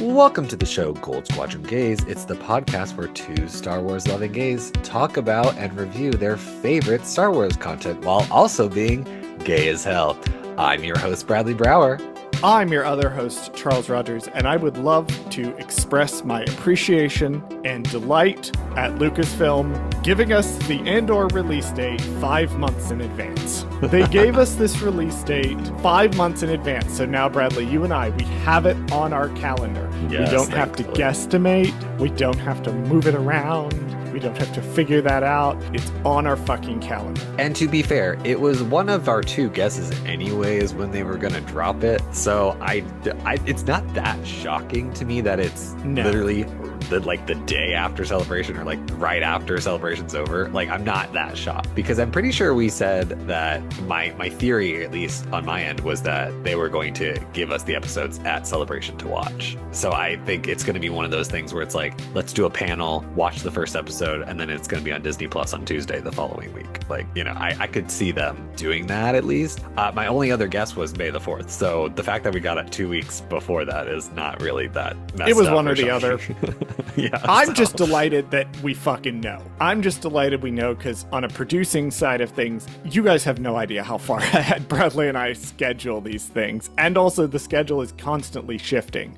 Welcome to the show Gold Squadron Gays. It's the podcast where two Star Wars loving gays talk about and review their favorite Star Wars content while also being gay as hell. I'm your host, Bradley Brower. I'm your other host, Charles Rogers, and I would love to express my appreciation and delight at Lucasfilm giving us the Andor release date 5 months in advance. They gave us this release date 5 months in advance. So now, Bradley, you and I, we have it on our calendar. Yes, we don't have to guesstimate. We don't have to move it around. We don't have to figure that out. It's on our fucking calendar. And to be fair, it was one of our two guesses anyways when they were going to drop it. So it's not that shocking to me that it's literally the day after Celebration or like right after Celebration's over. Like, I'm not that shocked because I'm pretty sure we said that my theory, at least on my end, was that they were going to give us the episodes at Celebration to watch. So I think it's going to be one of those things where it's like, let's do a panel, watch the first episode, and then it's going to be on Disney Plus on Tuesday the following week. Like, you know, I could see them doing that at least. My only other guess was May the 4th. So the fact that we got it 2 weeks before that is not really that messed It was up one or the other. Yeah, I'm just delighted that we fucking know. I'm just delighted we know because on a producing side of things, you guys have no idea how far ahead Bradley and I schedule these things. And also the schedule is constantly shifting.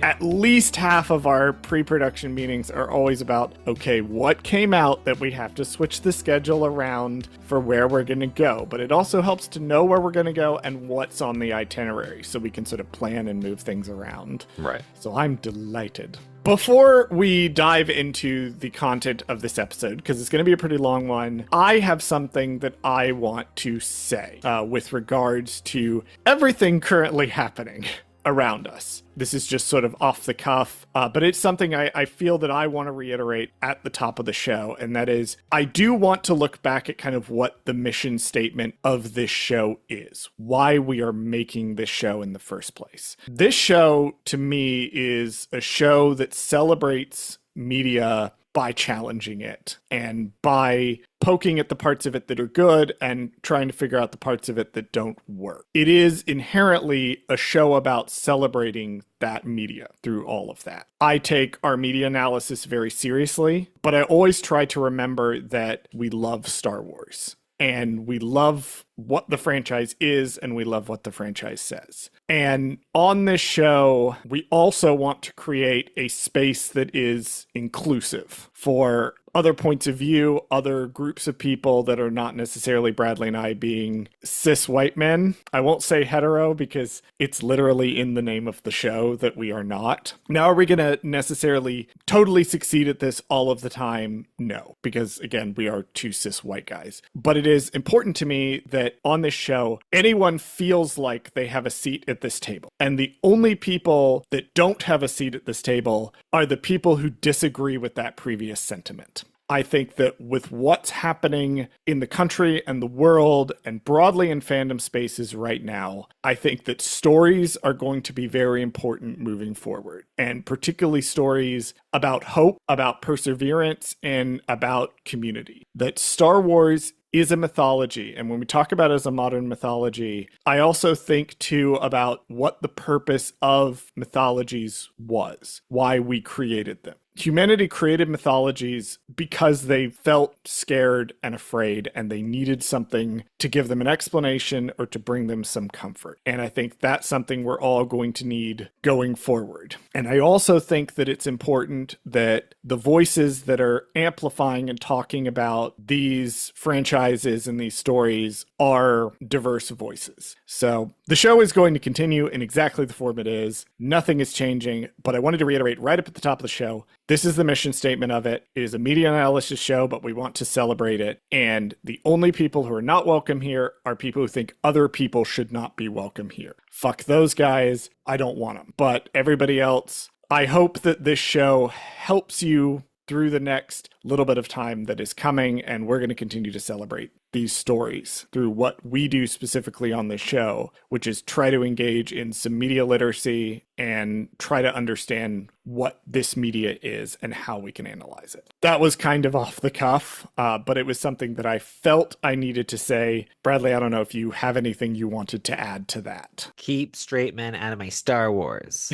At least half of our pre-production meetings are always about, okay, what came out that we have to switch the schedule around for where we're going to go. But it also helps to know where we're going to go and what's on the itinerary so we can sort of plan and move things around. Right. So I'm delighted. Before we dive into the content of this episode, because it's going to be a pretty long one, I have something that I want to say with regards to everything currently happening around us. This is just sort of off the cuff, but it's something I feel that I want to reiterate at the top of the show, and that is, I do want to look back at kind of what the mission statement of this show is, why we are making this show in the first place. This show, to me, is a show that celebrates media by challenging it and by poking at the parts of it that are good and trying to figure out the parts of it that don't work. It is inherently a show about celebrating that media through all of that. I take our media analysis very seriously, but I always try to remember that we love Star Wars. And we love what the franchise is, and we love what the franchise says. And on this show, we also want to create a space that is inclusive for other points of view, other groups of people that are not necessarily Bradley and I being cis white men. I won't say hetero because it's literally in the name of the show that we are not. Now, are we going to necessarily totally succeed at this all of the time? No, because again, we are two cis white guys. But it is important to me that on this show, anyone feels like they have a seat at this table. And the only people that don't have a seat at this table are the people who disagree with that previous sentiment. I think that with what's happening in the country and the world and broadly in fandom spaces right now, I think that stories are going to be very important moving forward. And particularly stories about hope, about perseverance, and about community. That Star Wars is a mythology. And when we talk about it as a modern mythology, I also think too about what the purpose of mythologies was, why we created them. Humanity created mythologies because they felt scared and afraid, and they needed something to give them an explanation or to bring them some comfort. And I think that's something we're all going to need going forward. And I also think that it's important that the voices that are amplifying and talking about these franchises and these stories are diverse voices. So the show is going to continue in exactly the form it is. Nothing is changing, but I wanted to reiterate right up at the top of the show, this is the mission statement of it. It is a media analysis show, but we want to celebrate it. And the only people who are not welcome here are people who think other people should not be welcome here. Fuck those guys. I don't want them. But everybody else, I hope that this show helps you through the next little bit of time that is coming, and we're going to continue to celebrate these stories through what we do specifically on this show, which is try to engage in some media literacy and try to understand what this media is and how we can analyze it. That was kind of off the cuff, but it was something that I felt I needed to say. Bradley, I don't know if you have anything you wanted to add to that. Keep straight men out of my Star Wars.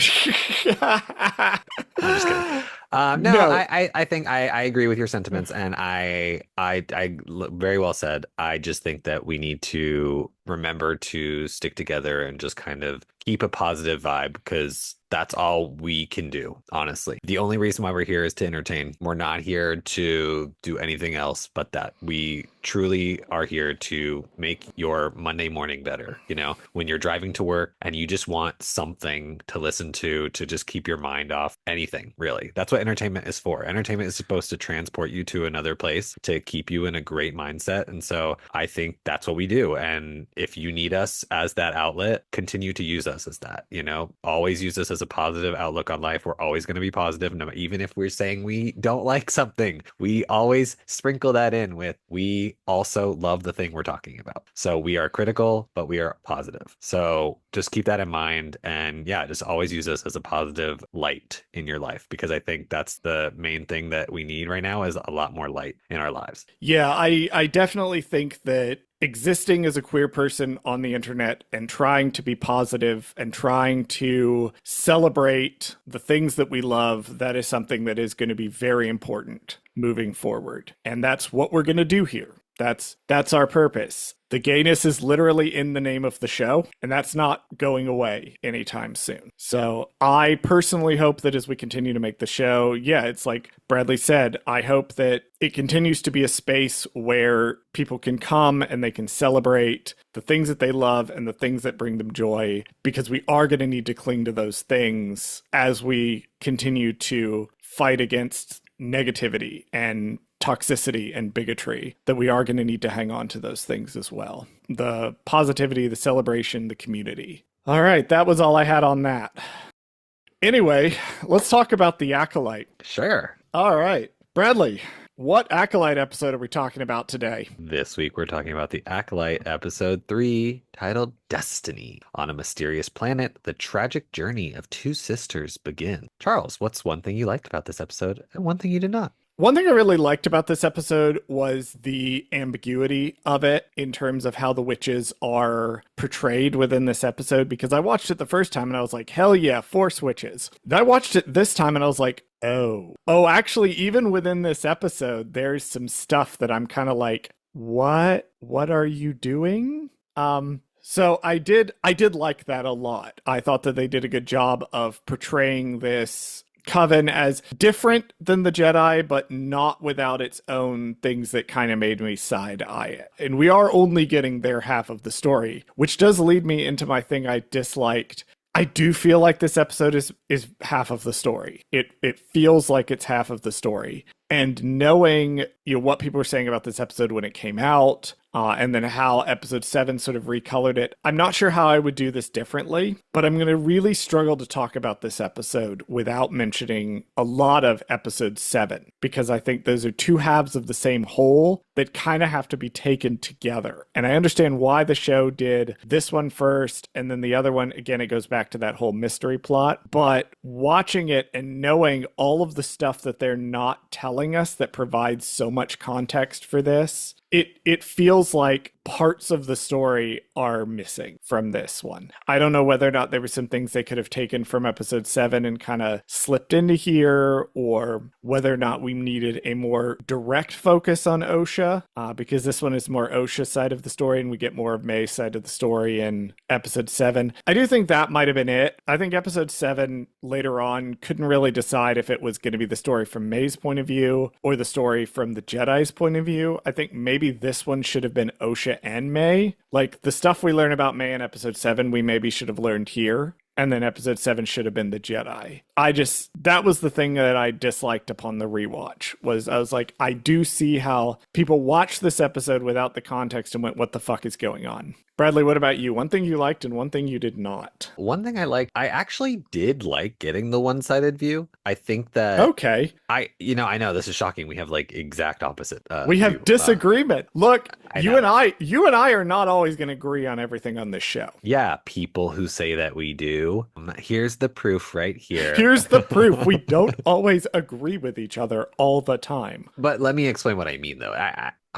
I'm just kidding. No. I think I agree with your sentiments, and I very well said. I just think that we need to remember to stick together and just kind of keep a positive vibe, because that's all we can do, honestly. The only reason why we're here is to entertain. We're not here to do anything else but that. We truly are here to make your Monday morning better. You know, when you're driving to work and you just want something to listen to just keep your mind off anything, really. That's what entertainment is for. Entertainment is supposed to transport you to another place, to keep you in a great mindset. And so I think that's what we do. And if you need us as that outlet, continue to use us as that. You know, always use us as a positive outlook on life. We're always going to be positive. No, even if we're saying we don't like something, we always sprinkle that in with, we also love the thing we're talking about. So we are critical, but we are positive. So just keep that in mind. And yeah, just always use us as a positive light in your life, because I think that's the main thing that we need right now, is a lot more light in our lives. Yeah, I definitely think that existing as a queer person on the internet and trying to be positive and trying to celebrate the things that we love, that is something that is going to be very important moving forward. And that's what we're going to do here. That's our purpose. The gayness is literally in the name of the show, and that's not going away anytime soon. So I personally hope that as we continue to make the show, yeah, it's like Bradley said, I hope that it continues to be a space where people can come and they can celebrate the things that they love and the things that bring them joy, because we are going to need to cling to those things as we continue to fight against negativity and toxicity and bigotry, that we are going to need to hang on to those things as well. The positivity, the celebration, the community. All right, that was all I had on that. Anyway, let's talk about the Acolyte. Sure. All right. Bradley, what Acolyte episode are we talking about today? This week we're talking about the Acolyte episode 3, titled Destiny. On a mysterious planet, the tragic journey of two sisters begin. Charles, what's one thing you liked about this episode and one thing you did not? One thing I really liked about this episode was the ambiguity of it in terms of how the witches are portrayed within this episode, because I watched it the first time and I was like, hell yeah, Force witches. Then I watched it this time and I was like, oh, actually, even within this episode, there's some stuff that I'm kind of like, what are you doing? So I did like that a lot. I thought that they did a good job of portraying this Coven as different than the Jedi, but not without its own things that kind of made me side-eye it. And we are only getting their half of the story, which does lead me into my thing I disliked. I do feel like this episode is half of the story. It feels like it's half of the story. And knowing, what people were saying about this episode when it came out, and then how episode 7 sort of recolored it, I'm not sure how I would do this differently, but I'm going to really struggle to talk about this episode without mentioning a lot of episode 7, because I think those are two halves of the same whole that kind of have to be taken together. And I understand why the show did this one first, and then the other one, again, it goes back to that whole mystery plot. But watching it and knowing all of the stuff that they're not telling us that provides so much context for this, it feels like parts of the story are missing from this one. I don't know whether or not there were some things they could have taken from episode 7 and kind of slipped into here, or whether or not we needed a more direct focus on Osha, because this one is more Osha's side of the story and we get more of May's side of the story in episode 7. I do think that might have been it. I think episode 7 later on couldn't really decide if it was going to be the story from May's point of view or the story from the Jedi's point of view. I think maybe this one should have been Osha and May. Like, the stuff we learn about May in episode 7, we maybe should have learned here. And then episode 7 should have been the Jedi. That was the thing that I disliked upon the rewatch, I was like, I do see how people watched this episode without the context and went, what the fuck is going on? Bradley, what about you? One thing you liked and one thing you did not. One thing I liked, I actually did like getting the one-sided view. I think that Okay. I know this is shocking. We have like exact opposite We view. have disagreement. Look, I know. you and I are not always going to agree on everything on this show. Yeah, people who say that we do. Here's the proof right here. Here's the proof. We don't always agree with each other all the time. But let me explain what I mean, though.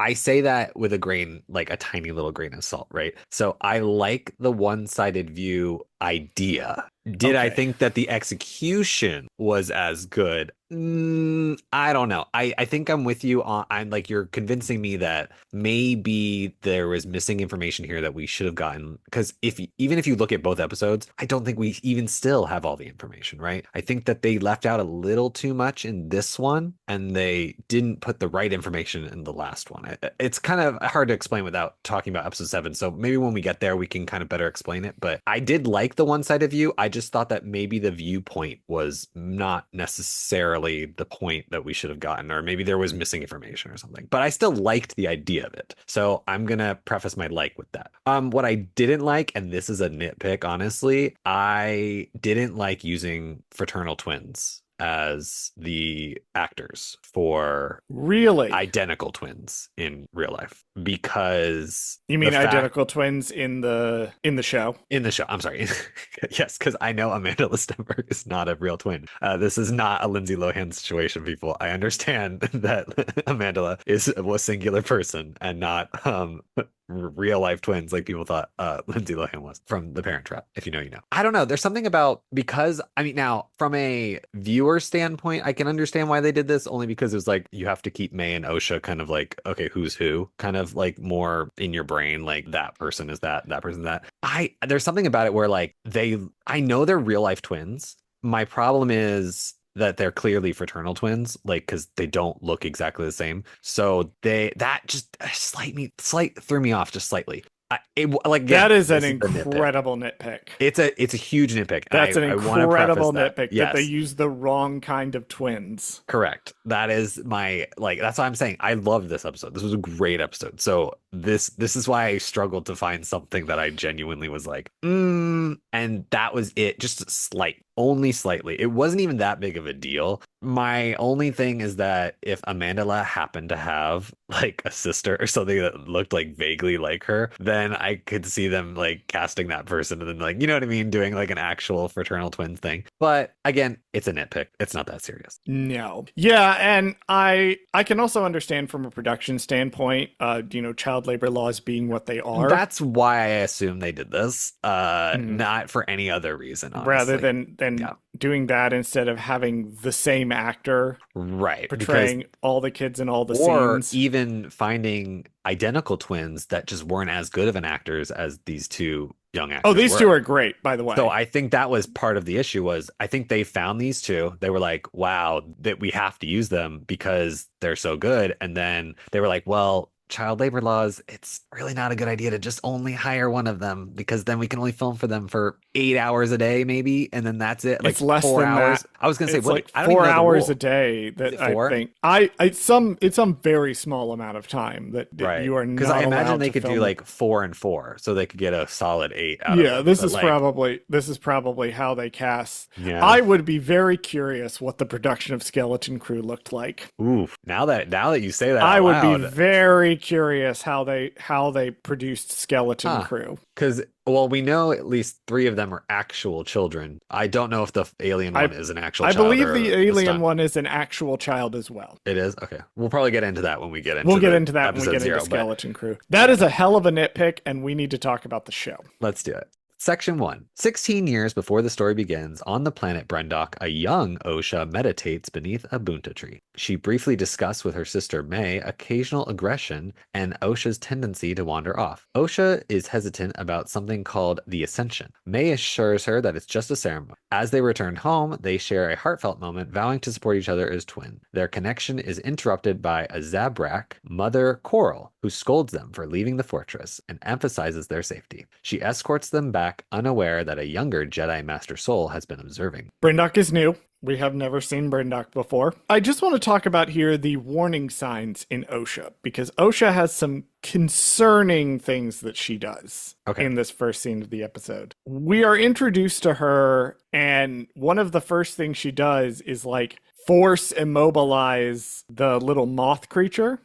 I say that with a grain, like a tiny little grain of salt, right? So I like the one-sided view idea. Did I Okay. think that the execution was as good? I don't know. I think I'm with you on. I'm like you're convincing me that maybe there was missing information here that we should have gotten. Because even if you look at both episodes, I don't think we even still have all the information, right? I think that they left out a little too much in this one, and they didn't put the right information in the last one. It's kind of hard to explain without talking about episode 7. So maybe when we get there, we can kind of better explain it. But I did like the one-sided view. I just thought that maybe the viewpoint was not necessarily the point that we should have gotten, or maybe there was missing information or something. But I still liked the idea of it. So I'm gonna preface my like with that. What I didn't like, and this is a nitpick, honestly, I didn't like using fraternal twins as the actors for Really? identical twins in real life because You mean the fact- identical twins in the show? in the show. I'm sorry. Yes, because I know Amanda Stenberg is not a real twin. This is not a Lindsay Lohan situation, people. I understand that Amanda was a singular person and not real life twins like people thought Lindsay Lohan was from The Parent Trap. If you know, you know. I don't know. There's something about because I mean now from a viewer standpoint, I can understand why they did this only because it was like you have to keep May and Osha kind of like okay, who's who, kind of like more in your brain, like that person is that person is that. There's something about it where like I know they're real life twins. My problem is that they're clearly fraternal twins, like because they don't look exactly the same. So that just slight threw me off just slightly. Again, that is an this the incredible nitpick. It's a huge nitpick. That's an incredible nitpick Yes. that they use the wrong kind of twins. Correct. That is my that's what I'm saying. I loved this episode. This was a great episode. So this is why I struggled to find something that I genuinely was like, and that was it. Just only slightly. It wasn't even that big of a deal. My only thing is that if Amanda happened to have like a sister or something that looked like vaguely like her, then I could see them like casting that person and then like, you know what I mean, doing like an actual fraternal twins thing. But again, it's a nitpick. It's not that serious. No. Yeah, and I can also understand from a production standpoint, child labor laws being what they are. That's why I assume they did this. Not for any other reason, honestly. Rather than doing that instead of having the same actor portraying all the kids in all the scenes. Or even finding identical twins that just weren't as good of an actors as these two young actors. Oh, these two are great, by the way. So I think that was part of the issue was I think they found these two. They were like, wow, that we have to use them because they're so good. And then they were like, well, child labor laws, it's really not a good idea to just only hire one of them because then we can only film for them for 8 hours a day, maybe, and then that's it. Like it's less 4 than hours. that. I was gonna say, it's what? Like I don't 4 even know the hours rule. a day. That I think it's some very small amount of time that you are not because I imagine allowed they to could do film. like 4 and 4, so they could get a solid 8 out of Yeah, it. this But, is probably how they cast. Yeah. I would be very curious what the production of Skeleton Crew looked like. Oof. Now that you say that, I out would loud, be very curious how they produced Skeleton Crew. because we know at least 3 of them are actual children. I don't know if the alien one is an actual I child. believe or the a alien stunt. one is an actual child as well. It is? Okay. We'll probably get into that when we get into We'll get the into that when we episode get 0, into but Skeleton Crew. That is a hell of a nitpick, and we need to talk about the show. let's do it. Section 1. 16 years before the story begins, on the planet Brendok, a young Osha meditates beneath a bunta tree. She briefly discussed with her sister May occasional aggression and Osha's tendency to wander off. Osha is hesitant about something called the Ascension. May assures her that it's just a ceremony. As they return home, they share a heartfelt moment, vowing to support each other as twins. Their connection is interrupted by a Zabrak, Mother Coral, who scolds them for leaving the fortress and emphasizes their safety. She escorts them back, unaware that a younger Jedi Master Soul has been observing. Brindok is new. We have never seen Brindok before. I just want to talk about here the warning signs in OSHA, because OSHA has some concerning things that she does in this first scene of the episode. We are introduced to her, and one of the first things she does is like force immobilize the little moth creature.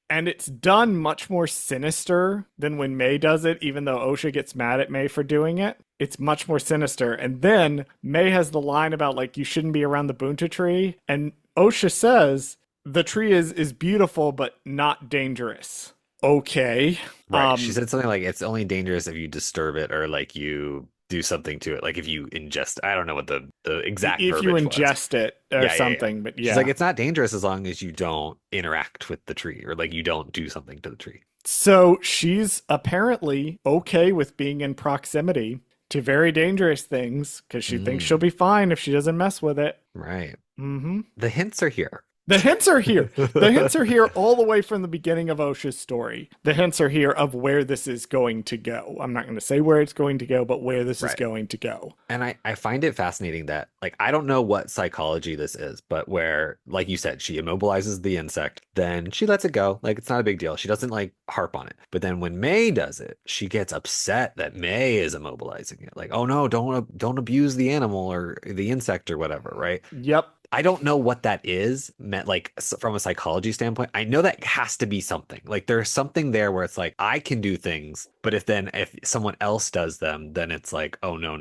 And it's done much more sinister than when May does it, even though OSHA gets mad at May for doing it. It's much more sinister. And then May has the line about, like, you shouldn't be around the bunta tree. And OSHA says the tree is beautiful, but not dangerous. Okay. Right. She said something like, it's only dangerous if you disturb it or, like, you do something to it. Like, if you ingest, I don't know what the exact if you ingest was. it or something, but yeah. She's like, it's not dangerous as long as you don't interact with the tree or, like, you don't do something to the tree. So she's apparently okay with being in proximity to very dangerous things because she thinks she'll be fine if she doesn't mess with it. Right. Mm-hmm. The hints are here. The hints are here. The hints are here all the way from the beginning of OSHA's story. The hints are here of where this is going to go. I'm not going to say where it's going to go, but where this is going to go. And I find it fascinating that, like, I don't know what psychology this is, but where, like you said, she immobilizes the insect, then she lets it go. Like, it's not a big deal. She doesn't, like, harp on it. But then when May does it, she gets upset that May is immobilizing it. Like, oh no, don't abuse the animal or the insect or whatever, right? Yep. I don't know what that is meant, like, from a psychology standpoint. I know that has to be something. Like, there's something there where it's like, I can do things, but if someone else does them, then it's like, oh no.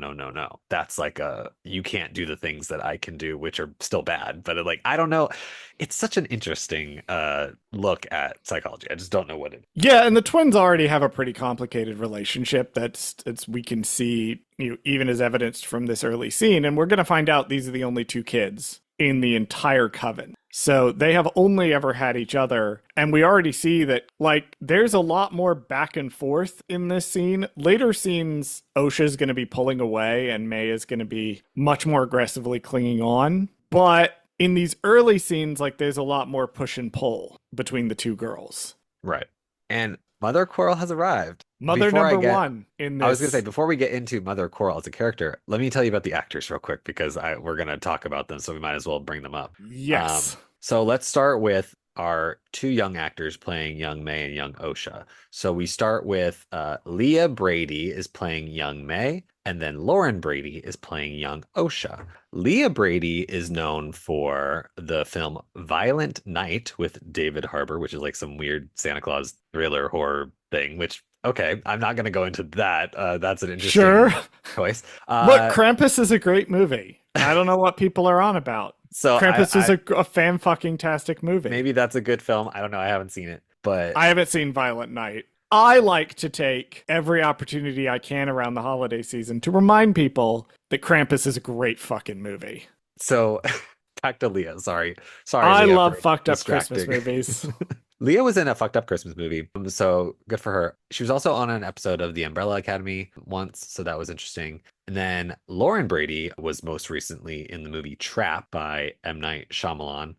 That's like you can't do the things that I can do, which are still bad. But I don't know. It's such an interesting look at psychology. I just don't know what it is. Yeah, and the twins already have a pretty complicated relationship that's we can see, even as evidenced from this early scene. And we're going to find out these are the only two kids in the entire coven. So they have only ever had each other. And we already see that, like, there's a lot more back and forth in this scene. Later scenes, OSHA's going to be pulling away and May is going to be much more aggressively clinging on. But in these early scenes, like, there's a lot more push and pull between the two girls. Right. And Mother Coral has arrived. Mother number one in this. I was going to say, before we get into Mother Coral as a character, let me tell you about the actors real quick, because we're going to talk about them, so we might as well bring them up. Yes. So let's start with our two young actors playing young May and young OSHA. So we start with Leah Brady is playing young May, and then Lauren Brady is playing young OSHA. Leah Brady is known for the film Violent Night with David Harbour, which is like some weird Santa Claus thriller horror thing, which, okay, I'm not going to go into that. That's an interesting choice. Look, Krampus is a great movie. I don't know what people are on about. So Krampus is a fan-fucking-tastic movie. Maybe that's a good film. I don't know. I haven't seen it, but I haven't seen Violent Night. I like to take every opportunity I can around the holiday season to remind people that Krampus is a great fucking movie. So back to Leah. Sorry. I Leah, love fucked up Christmas movies. Leah was in a fucked up Christmas movie, so good for her. She was also on an episode of The Umbrella Academy once, so that was interesting. And then Lauren Brady was most recently in the movie Trap by M. Night Shyamalan.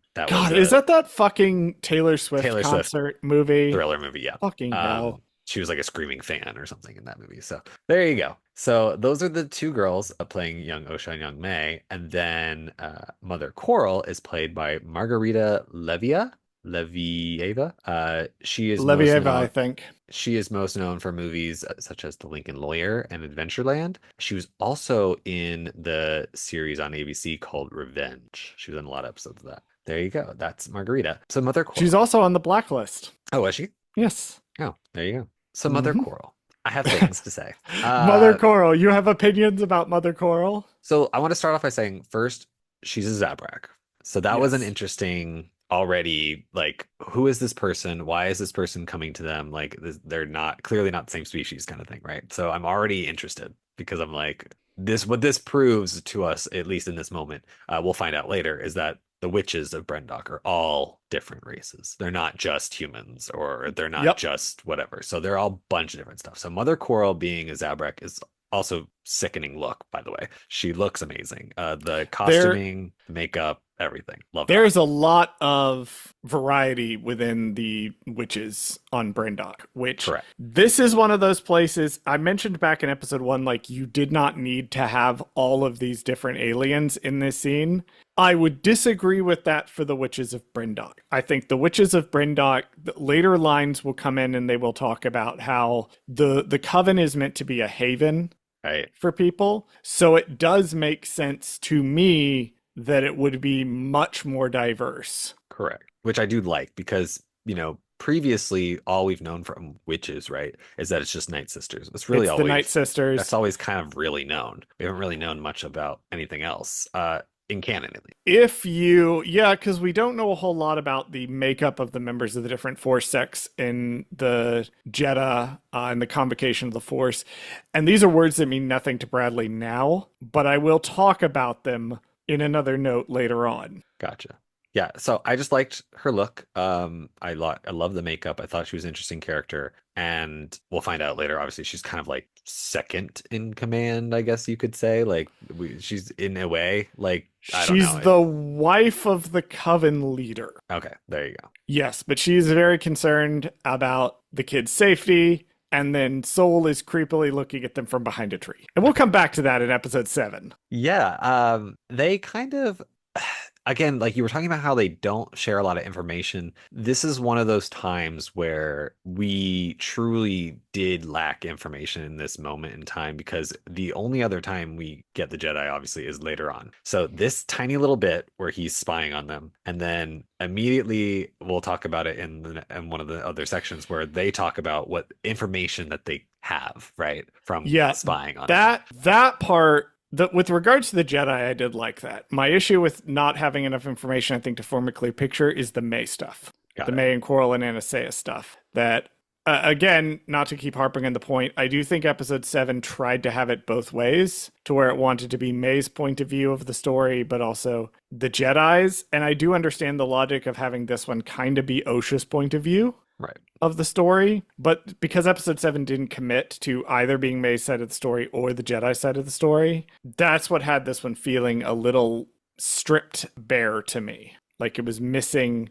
Is that fucking Taylor Swift concert movie? Thriller movie, yeah. Fucking hell. She was like a screaming fan or something in that movie. So there you go. So those are the two girls playing young OSHA and young May. And then Mother Coral is played by Margarita Levieva. She is Levieva, I think. She is most known for movies such as The Lincoln Lawyer and Adventureland. She was also in the series on ABC called Revenge. She was in a lot of episodes of that. There you go. That's Margarita. So Mother Coral. She's also on the Blacklist. Oh, was she? Yes. Oh, there you go. So Mother Coral. I have things to say. Mother Coral. You have opinions about Mother Coral? So I want to start off by saying, first, she's a Zabrak. So that was an interesting... already, like, who is this person? Why is this person coming to them? Like, they're clearly not the same species kind of thing, right? So I'm already interested because I'm like, what this proves to us, at least in this moment, we'll find out later, is that the witches of Brendok are all different races. They're not just humans, or they're not just whatever. So they're all a bunch of different stuff. So Mother Coral being a Zabrak is also sickening look, by the way. She looks amazing. The costuming, makeup, everything. Love that. There's a lot of variety within the witches on Brendok, which this is one of those places I mentioned back in episode 1, like, you did not need to have all of these different aliens in this scene. I would disagree with that for the Witches of Brindok. I think the Witches of Brindok, the later lines will come in and they will talk about how the coven is meant to be a haven for people. So it does make sense to me that it would be much more diverse. Correct. Which I do like because, previously all we've known from witches, right, is that it's just Night Sisters. It's really It's always the Night Sisters. That's always kind of really known. We haven't really known much about anything else. In canon, at least. Because we don't know a whole lot about the makeup of the members of the different Force sects in the Jedha and the Convocation of the Force. And these are words that mean nothing to Bradley now, but I will talk about them in another note later on. Gotcha. Yeah, so I just liked her look. I love the makeup. I thought she was an interesting character, and we'll find out later. Obviously, she's kind of like second in command, I guess you could say. Like she's in a way like I don't know. She's the wife of the coven leader. Okay, there you go. Yes, but she's very concerned about the kids' safety. And then Soul is creepily looking at them from behind a tree. And we'll come back to that in episode 7. Yeah, they kind of again, like you were talking about how they don't share a lot of information. This is one of those times where we truly did lack information in this moment in time, because the only other time we get the Jedi obviously is later on. So this tiny little bit where he's spying on them, and then immediately we'll talk about it in one of the other sections where they talk about what information that they have, right, from spying on that part. With regards to the Jedi, I did like that. My issue with not having enough information, I think, to form a clear picture is the May stuff. May and Quarrel and Anastasia stuff. That, again, not to keep harping on the point, I do think episode 7 tried to have it both ways, to where it wanted to be May's point of view of the story, but also the Jedi's. And I do understand the logic of having this one kind of be Osha's point of view. Right. Of the story, but because episode 7 didn't commit to either being May's side of the story or the Jedi side of the story, that's what had this one feeling a little stripped bare to me. Like it was missing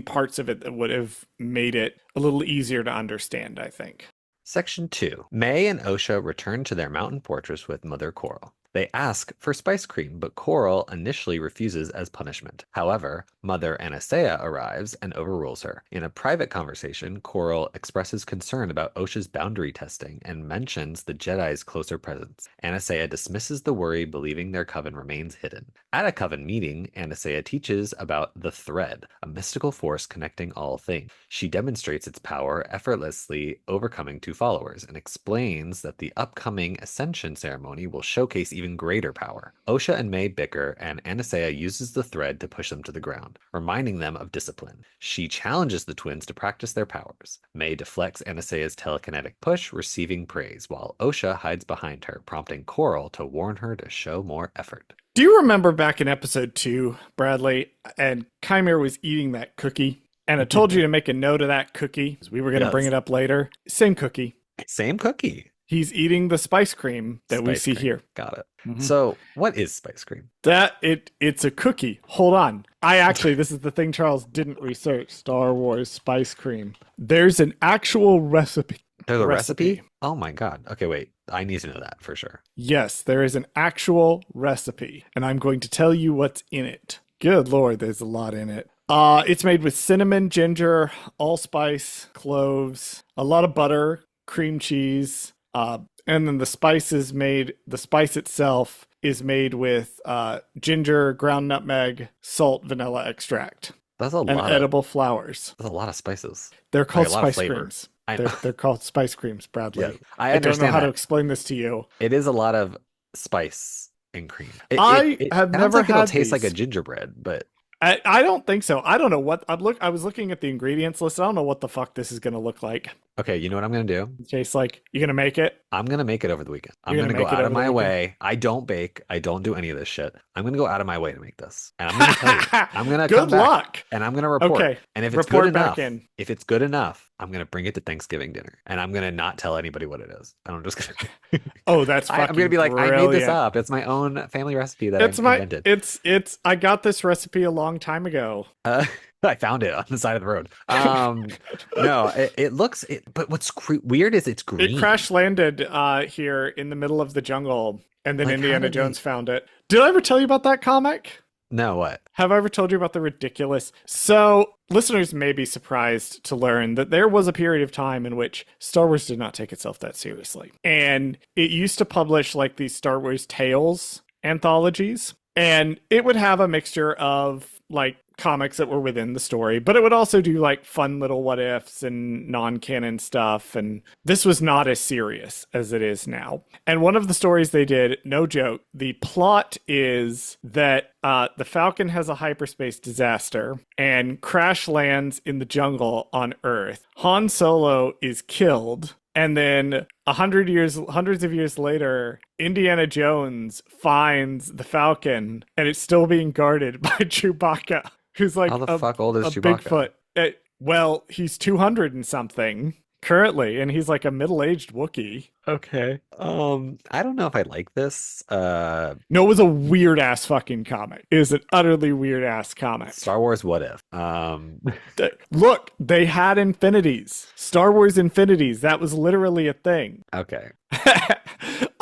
parts of it that would have made it a little easier to understand, I think. Section 2. May and Osha return to their mountain fortress with Mother Coral. They ask for spice cream, but Coral initially refuses as punishment. However, Mother Anastasia arrives and overrules her. In a private conversation, Coral expresses concern about Osha's boundary testing and mentions the Jedi's closer presence. Anastasia dismisses the worry, believing their coven remains hidden. At a coven meeting, Anastasia teaches about the Thread, a mystical force connecting all things. She demonstrates its power, effortlessly overcoming 2 followers, and explains that the upcoming Ascension ceremony will showcase even greater power. Osha and May bicker, and Anastasia uses the thread to push them to the ground, reminding them of discipline. She challenges the twins to practice their powers. May deflects Anastasia's telekinetic push, receiving praise, while Osha hides behind her, prompting Coral to warn her to show more effort. Do you remember back in episode 2, Bradley, and Chimera was eating that cookie? And I told you to make a note of that cookie, because we were going to bring it up later. Same cookie. Same cookie. He's eating the spice cream that we see here. Got it. Mm-hmm. So what is spice cream? It's a cookie. Hold on. This is the thing Charles didn't research. Star Wars spice cream. There's an actual recipe. There's a recipe? Oh my God. Okay, wait. I need to know that for sure. Yes, there is an actual recipe, and I'm going to tell you what's in it. Good Lord, there's a lot in it. It's made with cinnamon, ginger, allspice, cloves, a lot of butter, cream cheese, and then the spice itself is made with ginger, ground nutmeg, salt, vanilla extract. That's a lot. And edible flowers. That's a lot of spices. They're called spice creams. They're called spice creams, Bradley. Yeah, I don't know how to explain this to you. It is a lot of spice and cream. I have never had it'll taste like a gingerbread, but I don't think so. I don't know what I was looking at the ingredients list. I don't know what the fuck this is going to look like. Okay, you know what I'm going to do? It tastes like, you're going to make it? I'm going to make it over the weekend. I'm going to go out of my way. I don't bake. I don't do any of this shit. I'm going to go out of my way to make this. And I'm going to tell you. I'm going to come back and I'm going to report. Okay. And if it's good enough, I'm going to bring it to Thanksgiving dinner. And I'm going to not tell anybody what it is. And I'm just going to... Oh, that's fucking I'm going to be like, brilliant. I made this up. It's my own family recipe that I invented. I got this recipe a long time ago. I found it on the side of the road. No, it looks. But what's weird is it's green. It crash landed here in the middle of the jungle, and then Indiana Jones found it. Did I ever tell you about that comic? No, what? Have I ever told you about the ridiculous? So, listeners may be surprised to learn that there was a period of time in which Star Wars did not take itself that seriously. And it used to publish like these Star Wars Tales anthologies. And it would have a mixture of like comics that were within the story, but it would also do like fun little what ifs and non-canon stuff. And this was not as serious as it is now. And one of the stories they did, no joke, the plot is that the Falcon has a hyperspace disaster and crash lands in the jungle on Earth. Han Solo is killed. And then hundreds of years later, Indiana Jones finds the Falcon, and it's still being guarded by Chewbacca, who's like How the fuck old is a Chewbacca? Bigfoot. Well, he's 200 and something currently, and he's like a middle-aged Wookiee. Okay. I don't know if I like this. No, it was a weird-ass fucking comic. It was an utterly weird-ass comic. Star Wars What If. Look, they had infinities. Star Wars infinities. That was literally a thing. Okay.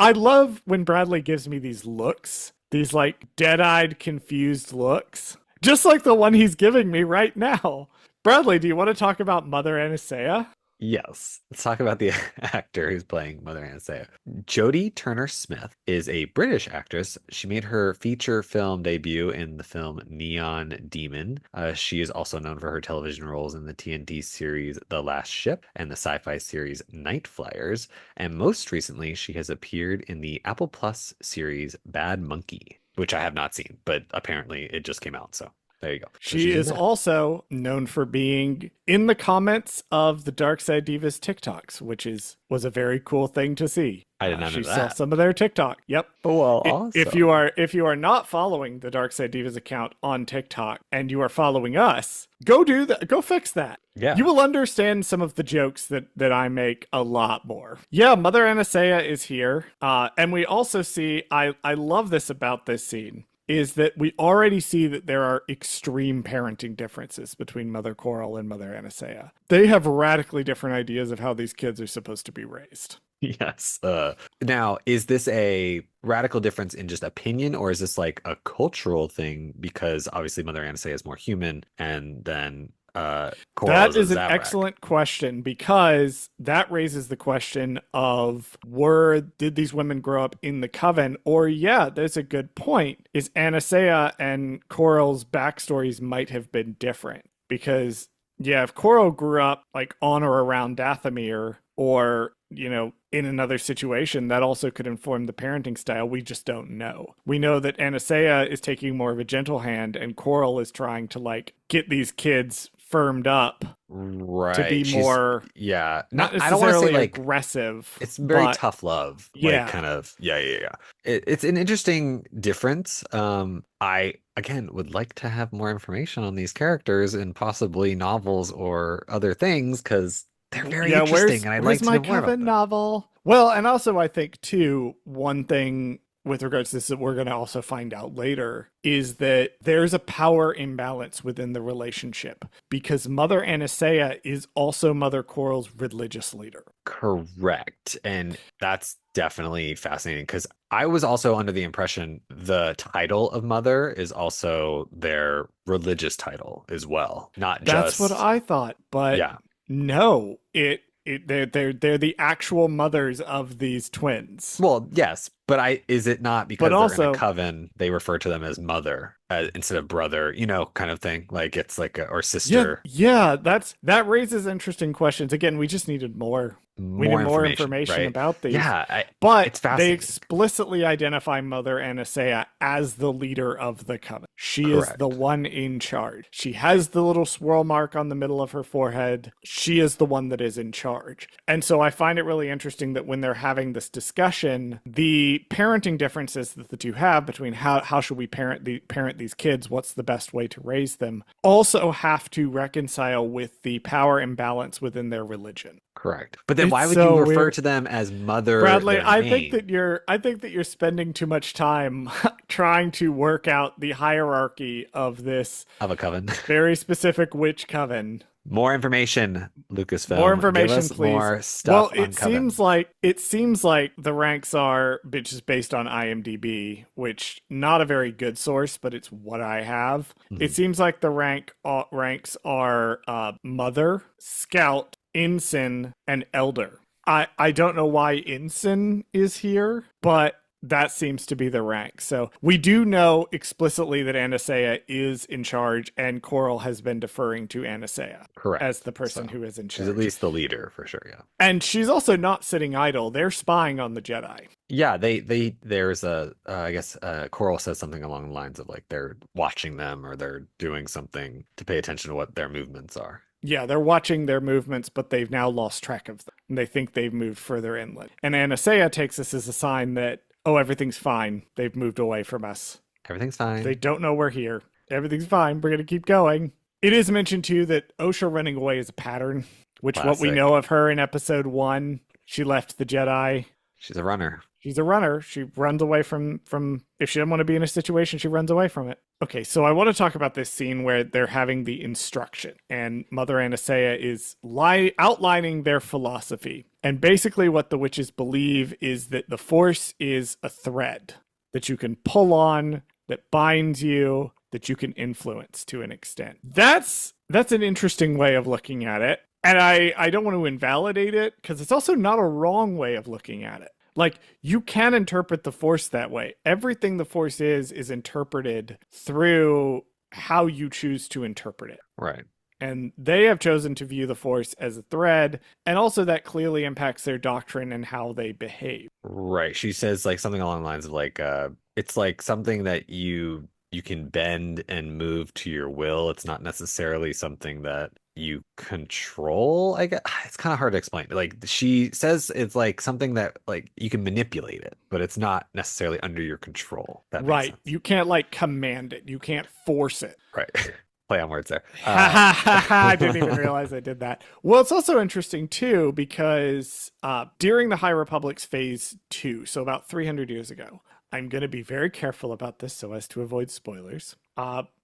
I love when Bradley gives me these looks, these like dead-eyed, confused looks, just like the one he's giving me right now. Bradley, do you want to talk about Mother Anastasia? Yes. Let's talk about the actor who's playing Mother Anastasia. Jodie Turner-Smith is a British actress. She made her feature film debut in the film Neon Demon. She is also known for her television roles in the TNT series The Last Ship and the sci-fi series Night Flyers. And most recently, she has appeared in the Apple Plus series Bad Monkey, which I have not seen, but apparently it just came out, so there you go. She is also known for being in the comments of the Dark Side Divas TikToks, which was a very cool thing to see. I did not know she that. saw some of their TikTok. Yep. Well, awesome. If you are not following the Dark Side Divas account on TikTok and you are following us, go do that. Go fix that. Yeah. You will understand some of the jokes that I make a lot more. Yeah, Mother Anastasia is here. And we also see, I love this about this scene, is that we already see that there are extreme parenting differences between Mother Coral and Mother Anastasia. They have radically different ideas of how these kids are supposed to be raised. Yes. Now, is this a radical difference in just opinion, or is this like a cultural thing? Because obviously Mother Anastasia is more human, and then Coral that is an Zabrak. excellent question, because that raises the question of did these women grow up in the coven? Or yeah, there's a good point, is Anastasia and Coral's backstories might have been different, because yeah, if Coral grew up like on or around Dathomir, or in another situation, that also could inform the parenting style. We just don't know. We know that Anastasia is taking more of a gentle hand, and Coral is trying to like get these kids firmed up, right? To be more, I not necessarily don't want to say like aggressive. It's very tough love. Yeah, like, kind of. Yeah. It's an interesting difference. I again would like to have more information on these characters and possibly novels or other things, because they're very interesting, and I'd like to know more about them. Where's my Coven novel? Well, and also I think too, one thing with regards to this that we're going to also find out later is that there's a power imbalance within the relationship, because Mother Anastasia is also Mother Coral's religious leader. Correct. And that's definitely fascinating, because I was also under the impression the title of Mother is also their religious title as well. That's what I thought, but yeah. No, they're the actual mothers of these twins. Well, yes, but is it not because they're also in a coven, they refer to them as mother instead of brother, kind of thing, like it's like or sister. Yeah, that raises interesting questions. Again, we just needed more information right? about these. Yeah, but it's fascinating. They explicitly identify Mother Anastasia as the leader of the coven. She is the one in charge. She has the little swirl mark on the middle of her forehead. She is the one that is in charge. And so I find it really interesting that when they're having this discussion, the parenting differences that the two have between how should we parent these kids, what's the best way to raise them, also have to reconcile with the power imbalance within their religion. Correct. But then why It's would you so refer weird. to them as mother Bradley, their name I think that you're spending too much time trying to work out the hierarchy of this of a coven? very specific witch coven. More information, More Lucasfilm. Give information, us please. more Well, stuff on Coven. it seems like the ranks are just based on IMDb, which not a very good source, but it's what I have. It Mhm. seems like the ranks are mother, scout, ensign, and elder. I don't know why ensign is here, but that seems to be the rank. So we do know explicitly that Anasea is in charge, and Coral has been deferring to Anasea as Correct. the person So who is in she's at charge. least the leader for sure. Yeah. And she's also not sitting idle. They're spying on the Jedi. Yeah. There's I guess, Coral says something along the lines of like they're watching them or they're doing something to pay attention to what their movements are. Yeah, they're watching their movements, but they've now lost track of them. And they think they've moved further inland. And Anasea takes this as a sign that, oh, everything's fine. They've moved away from us. Everything's fine. They don't know we're here. Everything's fine. We're going to keep going. It is mentioned, too, that Osha running away is a pattern, which what we Classic. know of her in episode 1, she left the Jedi. She's a runner. She's a runner. She runs away from if she doesn't want to be in a situation, she runs away from it. Okay, so I want to talk about this scene where they're having the instruction and Mother Anasea is outlining their philosophy. And basically what the witches believe is that the Force is a thread that you can pull on, that binds you, that you can influence to an extent. That's an interesting way of looking at it. And I don't want to invalidate it because it's also not a wrong way of looking at it. Like, you can interpret the Force that way. Everything the Force is interpreted through how you choose to interpret it. Right. And they have chosen to view the Force as a thread, and also that clearly impacts their doctrine and how they behave. Right. She says like something along the lines of like it's like something that you can bend and move to your will. It's not necessarily something that you control. I guess it's kind of hard to explain. Like she says it's like something that like you can manipulate it, but it's not necessarily under your control. That makes Right. sense. You can't like command it. You can't force it. Right. Play on words there. I didn't even realize I did that. Well, it's also interesting too because during the High Republic's Phase 2, so about 300 years ago, I'm going to be very careful about this so as to avoid spoilers.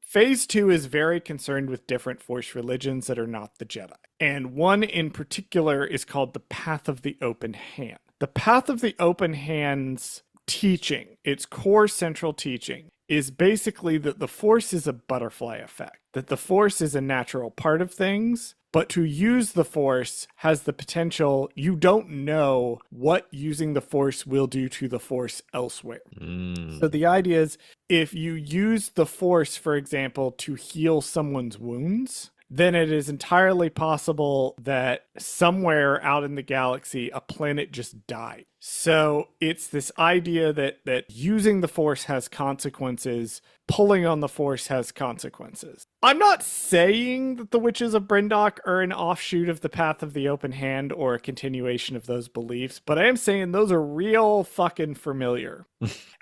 Phase 2 is very concerned with different Force religions that are not the Jedi. And one in particular is called the Path of the Open Hand. The Path of the Open Hand's teaching, its core central teaching, is basically that the Force is a butterfly effect, that the Force is a natural part of things, but to use the Force has the potential, you don't know what using the Force will do to the Force elsewhere. So the idea is, if you use the Force, for example, to heal someone's wounds, then it is entirely possible that somewhere out in the galaxy, a planet just died. So it's this idea that using the Force has consequences, pulling on the Force has consequences. I'm not saying that the Witches of Brindok are an offshoot of the Path of the Open Hand or a continuation of those beliefs, but I am saying those are real fucking familiar.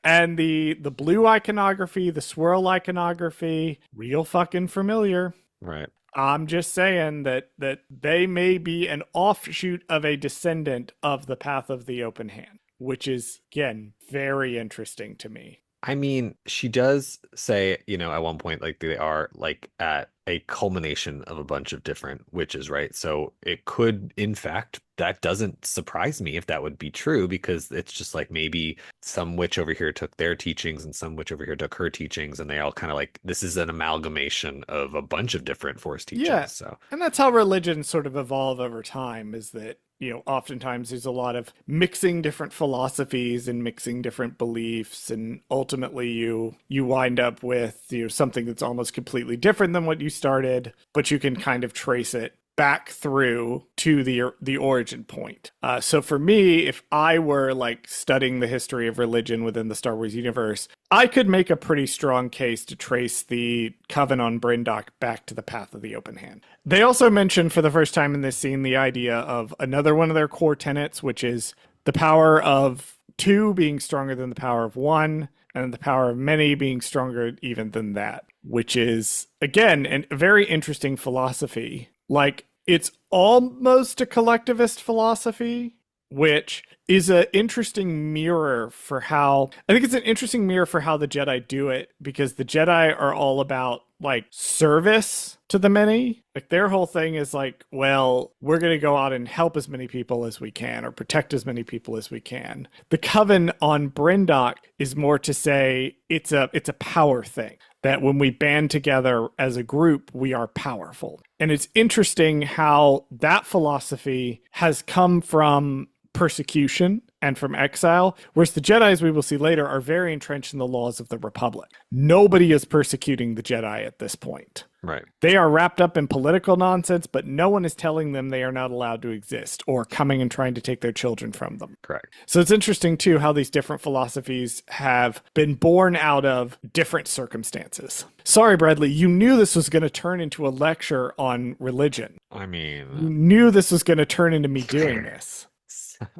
And the blue iconography, the swirl iconography, real fucking familiar. Right. I'm just saying that they may be an offshoot of a descendant of the Path of the Open Hand, which is, again, very interesting to me. I mean, she does say, at one point, like they are like at a culmination of a bunch of different witches, right? So it could, in fact, that doesn't surprise me if that would be true, because it's just like maybe some witch over here took their teachings and some witch over here took her teachings, and they all kind of like, this is an amalgamation of a bunch of different Force teachings. Yeah. So, and that's how religions sort of evolve over time, is that, oftentimes there's a lot of mixing different philosophies and mixing different beliefs, and ultimately you wind up with something that's almost completely different than what you started, but you can kind of trace it back through to the origin point. So for me, if I were like studying the history of religion within the Star Wars universe, I could make a pretty strong case to trace the Coven on Brindok back to the Path of the Open Hand. They also mention for the first time in this scene the idea of another one of their core tenets, which is the power of two being stronger than the power of one, and the power of many being stronger even than that, which is, again, a very interesting philosophy. Like, It's almost a collectivist philosophy, which is an interesting mirror for how I think it's an interesting mirror for how the Jedi do it, because the Jedi are all about like service to the many. Like their whole thing is like, well, we're going to go out and help as many people as we can or protect as many people as we can. The Coven on Brindok is more to say it's a power thing, that when we band together as a group, we are powerful. And it's interesting how that philosophy has come from persecution and from exile, whereas the Jedi, as we will see later, are very entrenched in the laws of the Republic. Nobody is persecuting the Jedi at this point. Right. They are wrapped up in political nonsense, but no one is telling them they are not allowed to exist or coming and trying to take their children from them. Correct. So it's interesting, too, how these different philosophies have been born out of different circumstances. Sorry, Bradley, you knew this was going to turn into a lecture on religion. I mean, you knew this was going to turn into me doing this.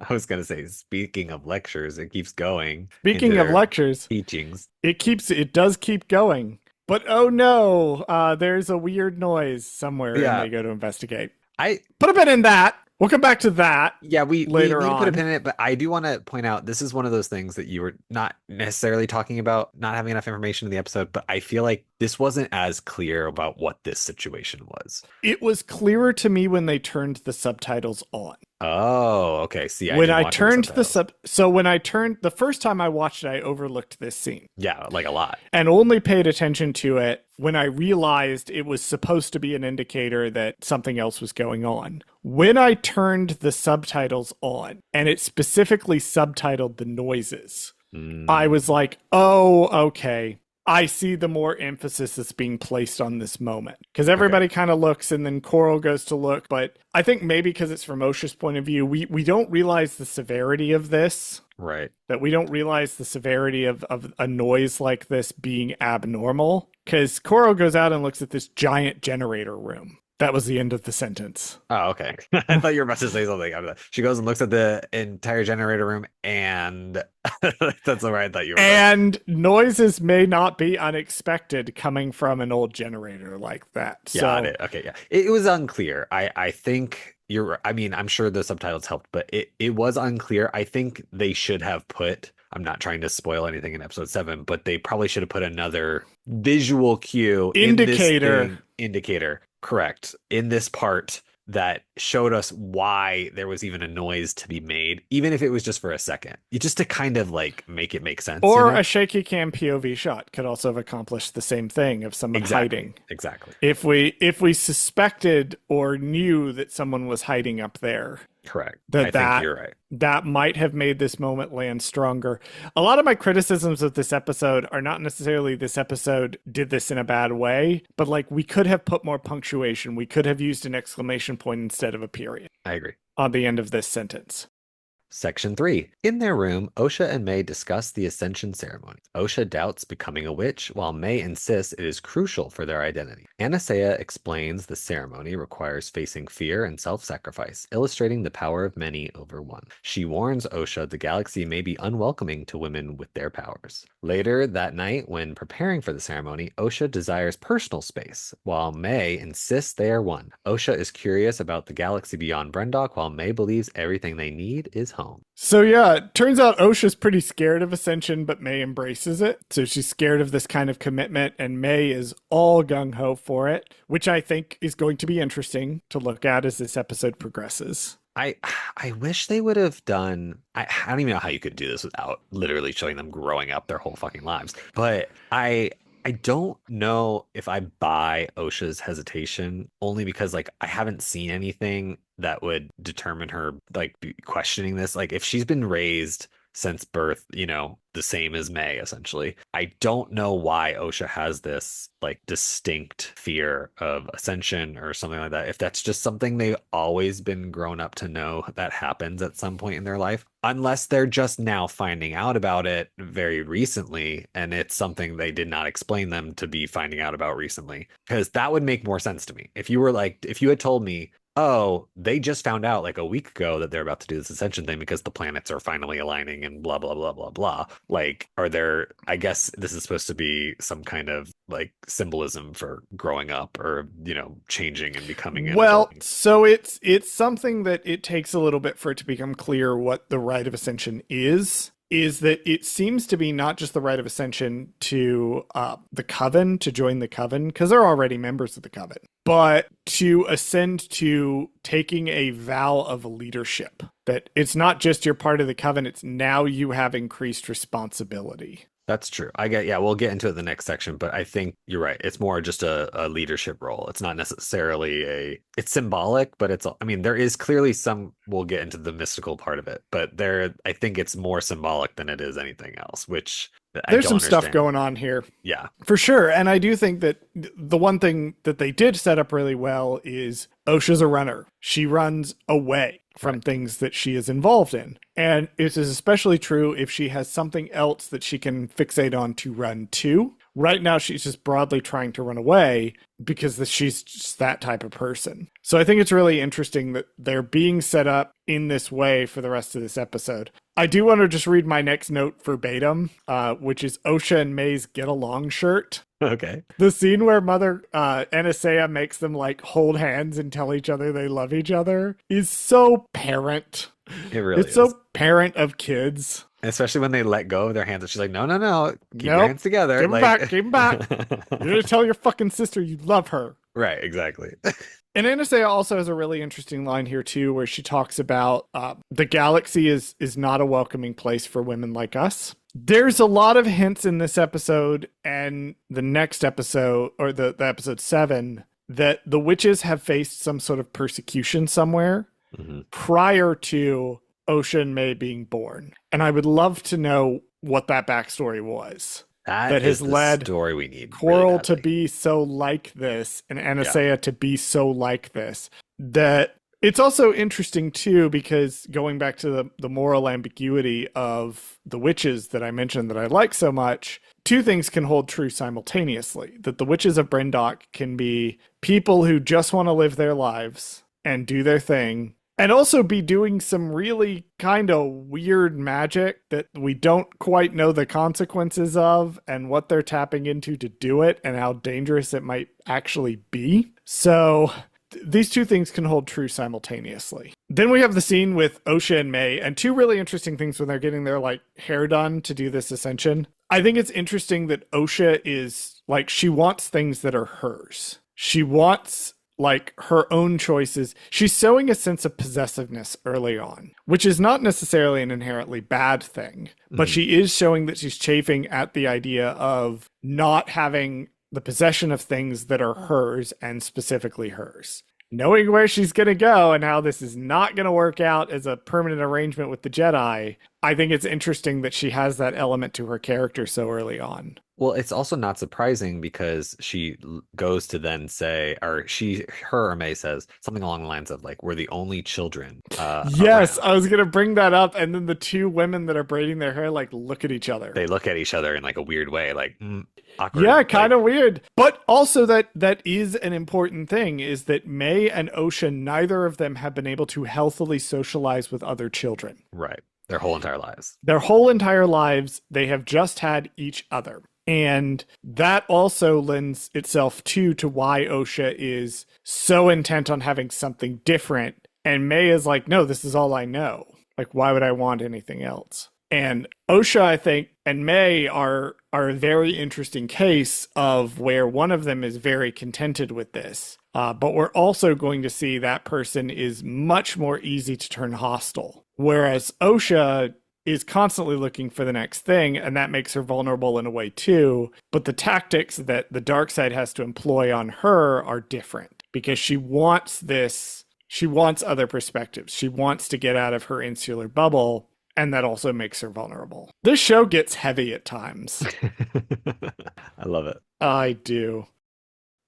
I was going to say, speaking of lectures, it keeps going. Speaking of lectures, teachings, it does keep going. But oh no, there's a weird noise somewhere and they go to investigate. Put a pin in that. We'll come back to that. Yeah, we later need on. to put a pin in it, but I do want to point out this is one of those things that you were not necessarily talking about, not having enough information in the episode, but I feel like this wasn't as clear about what this situation was. It was clearer to me when they turned the subtitles on. Oh, okay. See, when I turned the first time I watched it, I overlooked this scene. Yeah, like a lot. And only paid attention to it when I realized it was supposed to be an indicator that something else was going on. When I turned the subtitles on, and it specifically subtitled the noises, I was like, oh, okay. I see the more emphasis that's being placed on this moment. Because everybody kind of looks, and then Coral goes to look. But I think maybe because it's from Osha's point of view, we don't realize the severity of this. Right. That we don't realize the severity of a noise like this being abnormal. Because Coral goes out and looks at this giant generator room. That was the end of the sentence. Oh, okay. I thought you were about to say something after that. She goes and looks at the entire generator room, and that's where I thought you were. And noises may not be unexpected coming from an old generator like that. Got it. Okay, yeah. It was unclear. I think I'm sure the subtitles helped, but it was unclear. I think they should have put, I'm not trying to spoil anything in episode 7, but they probably should have put another visual cue indicator. Correct. In this part that showed us why there was even a noise to be made, even if it was just for a second, just to kind of like make it make sense. Or a shaky cam POV shot could also have accomplished the same thing of someone hiding. Exactly. If we suspected or knew that someone was hiding up there. Correct. I think you're right. That might have made this moment land stronger. A lot of my criticisms of this episode are not necessarily this episode did this in a bad way, but like we could have put more punctuation. We could have used an exclamation point instead of a period. I agree. On the end of this sentence. Section 3. In their room, Osha and May discuss the Ascension ceremony. Osha doubts becoming a witch, while May insists it is crucial for their identity. Anastasia explains the ceremony requires facing fear and self-sacrifice, illustrating the power of many over one. She warns Osha the galaxy may be unwelcoming to women with their powers. Later that night, when preparing for the ceremony, Osha desires personal space, while May insists they are one. Osha is curious about the galaxy beyond Brendok, while May believes everything they need is home. So yeah, it turns out Osha's pretty scared of Ascension, but May embraces it. So she's scared of this kind of commitment, and May is all gung-ho for it, which I think is going to be interesting to look at as this episode progresses. I wish they would have done, I don't even know how you could do this without literally showing them growing up their whole fucking lives, but I don't know if I buy Osha's hesitation, only because like I haven't seen anything that would determine her like questioning this. Like if she's been raised since birth, the same as May, essentially. I don't know why Osha has this like distinct fear of Ascension or something like that. If that's just something they've always been grown up to know that happens at some point in their life, unless they're just now finding out about it very recently and it's something they did not explain them to be finding out about recently, because that would make more sense to me. If you had told me, oh, they just found out like a week ago that they're about to do this Ascension thing because the planets are finally aligning and blah, blah, blah, blah, blah. Like, I guess this is supposed to be some kind of like symbolism for growing up or, changing and becoming an adult. Well, so it's something that it takes a little bit for it to become clear what the rite of ascension is that it seems to be not just the rite of ascension to the coven, to join the coven, because they're already members of the coven, but to ascend to taking a vow of leadership. That it's not just you're part of the coven, it's now you have increased responsibility. That's true. Yeah, we'll get into it in the next section, but I think you're right. It's more just a leadership role. It's not necessarily it's symbolic, but I mean, there is clearly we'll get into the mystical part of it, but I think it's more symbolic than it is anything else, which I There's don't some stuff understand. going on here. Yeah. For sure. And I do think that the one thing that they did set up really well is Osha's a runner. She runs away from things that she is involved in. And it is especially true if she has something else that she can fixate on to run to. Right now, she's just broadly trying to run away because she's just that type of person. So I think it's really interesting that they're being set up in this way for the rest of this episode. I do want to just read my next note verbatim, which is Osha and May's get along shirt. Okay. The scene where Mother Anastasia makes them like hold hands and tell each other they love each other is so parent. It really it's is. so parent of kids. Especially when they let go of their hands. And she's like, no, keep your Nope. hands together. Give 'em back, give 'em back. You're going to tell your fucking sister you love her. Right, exactly. And Anastasia also has a really interesting line here too, where she talks about the galaxy is not a welcoming place for women like us. There's a lot of hints in this episode and the next episode, or the episode 7, that the witches have faced some sort of persecution somewhere prior to Osha and May being born. And I would love to know what that backstory was. That has led story we need Coral really to be so like this and Anastasia to be so like this. That it's also interesting too, because going back to the moral ambiguity of the witches that I mentioned that I like so much, two things can hold true simultaneously. That the witches of Brendock can be people who just want to live their lives and do their thing, and also be doing some really kind of weird magic that we don't quite know the consequences of and what they're tapping into to do it and how dangerous it might actually be. So these two things can hold true simultaneously. Then we have the scene with Osha and May, and two really interesting things when they're getting their like hair done to do this ascension. I think it's interesting that Osha is like, she wants things that are hers. She wants like her own choices. She's showing a sense of possessiveness early on, which is not necessarily an inherently bad thing, but she is showing that she's chafing at the idea of not having the possession of things that are hers and specifically hers. Knowing where she's going to go and how this is not going to work out as a permanent arrangement with the Jedi, I think it's interesting that she has that element to her character so early on. Well, it's also not surprising because she goes to then say, or her or May says something along the lines of like, we're the only children. Yes, around. I was going to bring that up. And then the two women that are braiding their hair, like, look at each other. They look at each other in like a weird way, like awkward. Yeah, kind of weird. But also that is an important thing, is that May and Osha, neither of them have been able to healthily socialize with other children. Right. Their whole entire lives. Their whole entire lives, they have just had each other. And that also lends itself to why Osha is so intent on having something different. And May is like, no, this is all I know. Like, why would I want anything else? And Osha, I think, and May are a very interesting case of where one of them is very contented with this. But we're also going to see that person is much more easy to turn hostile. Whereas Osha is constantly looking for the next thing, and that makes her vulnerable in a way too. But the tactics that the dark side has to employ on her are different, because she wants other perspectives. She wants to get out of her insular bubble, and that also makes her vulnerable. This show gets heavy at times. I love it. I do.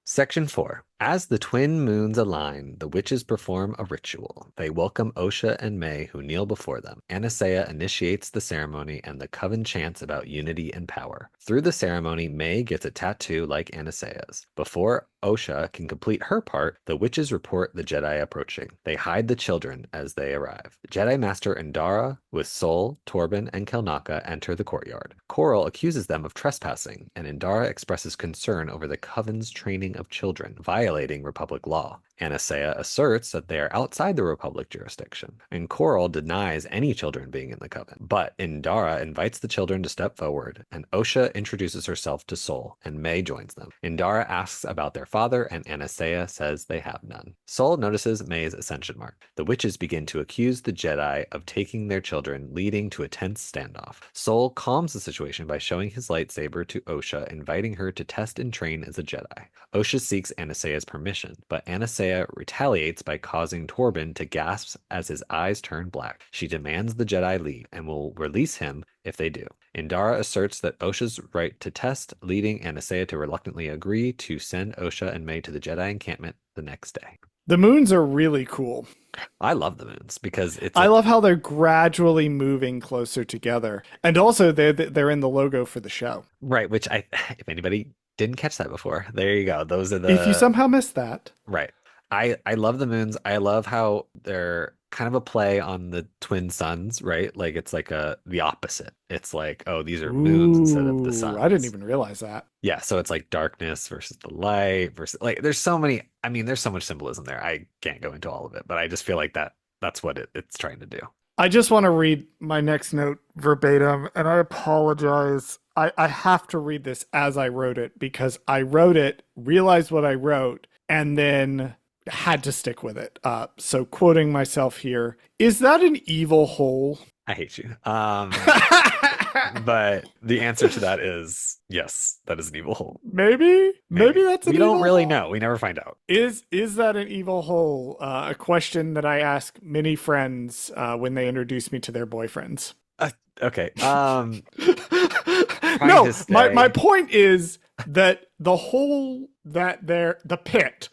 Section 4. As the twin moons align, the witches perform a ritual. They welcome Osha and May, who kneel before them. Anastasia initiates the ceremony, and the coven chants about unity and power. Through the ceremony, May gets a tattoo like Anastasia's. Before Osha can complete her part, the witches report the Jedi approaching. They hide the children as they arrive. Jedi Master Indara, with Sol, Torben, and Kelnaka, enter the courtyard. Coral accuses them of trespassing, and Indara expresses concern over the Coven's training of children, violating Republic law. Anastasia asserts that they are outside the Republic jurisdiction, and Coral denies any children being in the Coven. But Indara invites the children to step forward, and Osha introduces herself to Sol, and May joins them. Indara asks about their father, and Anastasia says they have none. Sol notices May's ascension mark. The witches begin to accuse the Jedi of taking their children, leading to a tense standoff. Sol calms the situation by showing his lightsaber to Osha, inviting her to test and train as a Jedi. Osha seeks Anastasia's permission, but Anastasia retaliates by causing Torben to gasp as his eyes turn black. She demands the Jedi leave and will release him if they do. Indara asserts that Osha's right to test, leading Anastasia to reluctantly agree to send Osha and May to the Jedi encampment the next day. The moons are really cool. I love the moons because I love how they're gradually moving closer together. And also they're in the logo for the show. Right, which if anybody didn't catch that before, there you go. Those are If you somehow missed that. Right. I love the moons. I love how they're kind of a play on the twin suns, right? Like it's like the opposite. It's like, oh, these are moons instead of the suns. I didn't even realize that. Yeah, so it's like darkness versus the light versus like there's so much symbolism there. I can't go into all of it, but I just feel like that's what it's trying to do. I just want to read my next note verbatim, and I apologize. I have to read this as I wrote it because I wrote it, realized what I wrote, and then had to stick with it. So quoting myself here, is that an evil hole? I hate you. But the answer to that is yes, that is an evil hole. Maybe that's an evil hole. We don't really know. We never find out. Is that an evil hole? A question that I ask many friends when they introduce me to their boyfriends. Okay. No, my point is that the hole that the pit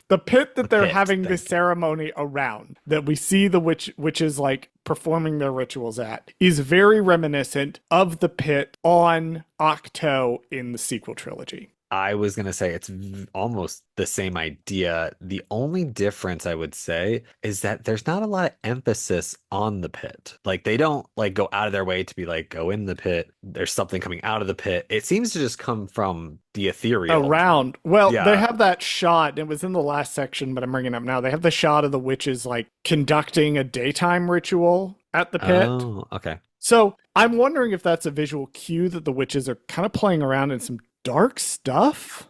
that they're having this ceremony around, that we see the witches like performing their rituals at, is very reminiscent of the pit on Octo in the sequel trilogy. I was going to say it's almost the same idea. The only difference I would say is that there's not a lot of emphasis on the pit. Like they don't like go out of their way to be like, go in the pit. There's something coming out of the pit. It seems to just come from the ethereal. Around. Well, yeah. They have that shot. It was in the last section, but I'm bringing it up now. They have the shot of the witches like conducting a daytime ritual at the pit. Oh, okay. So I'm wondering if that's a visual cue that the witches are kind of playing around in some dark stuff.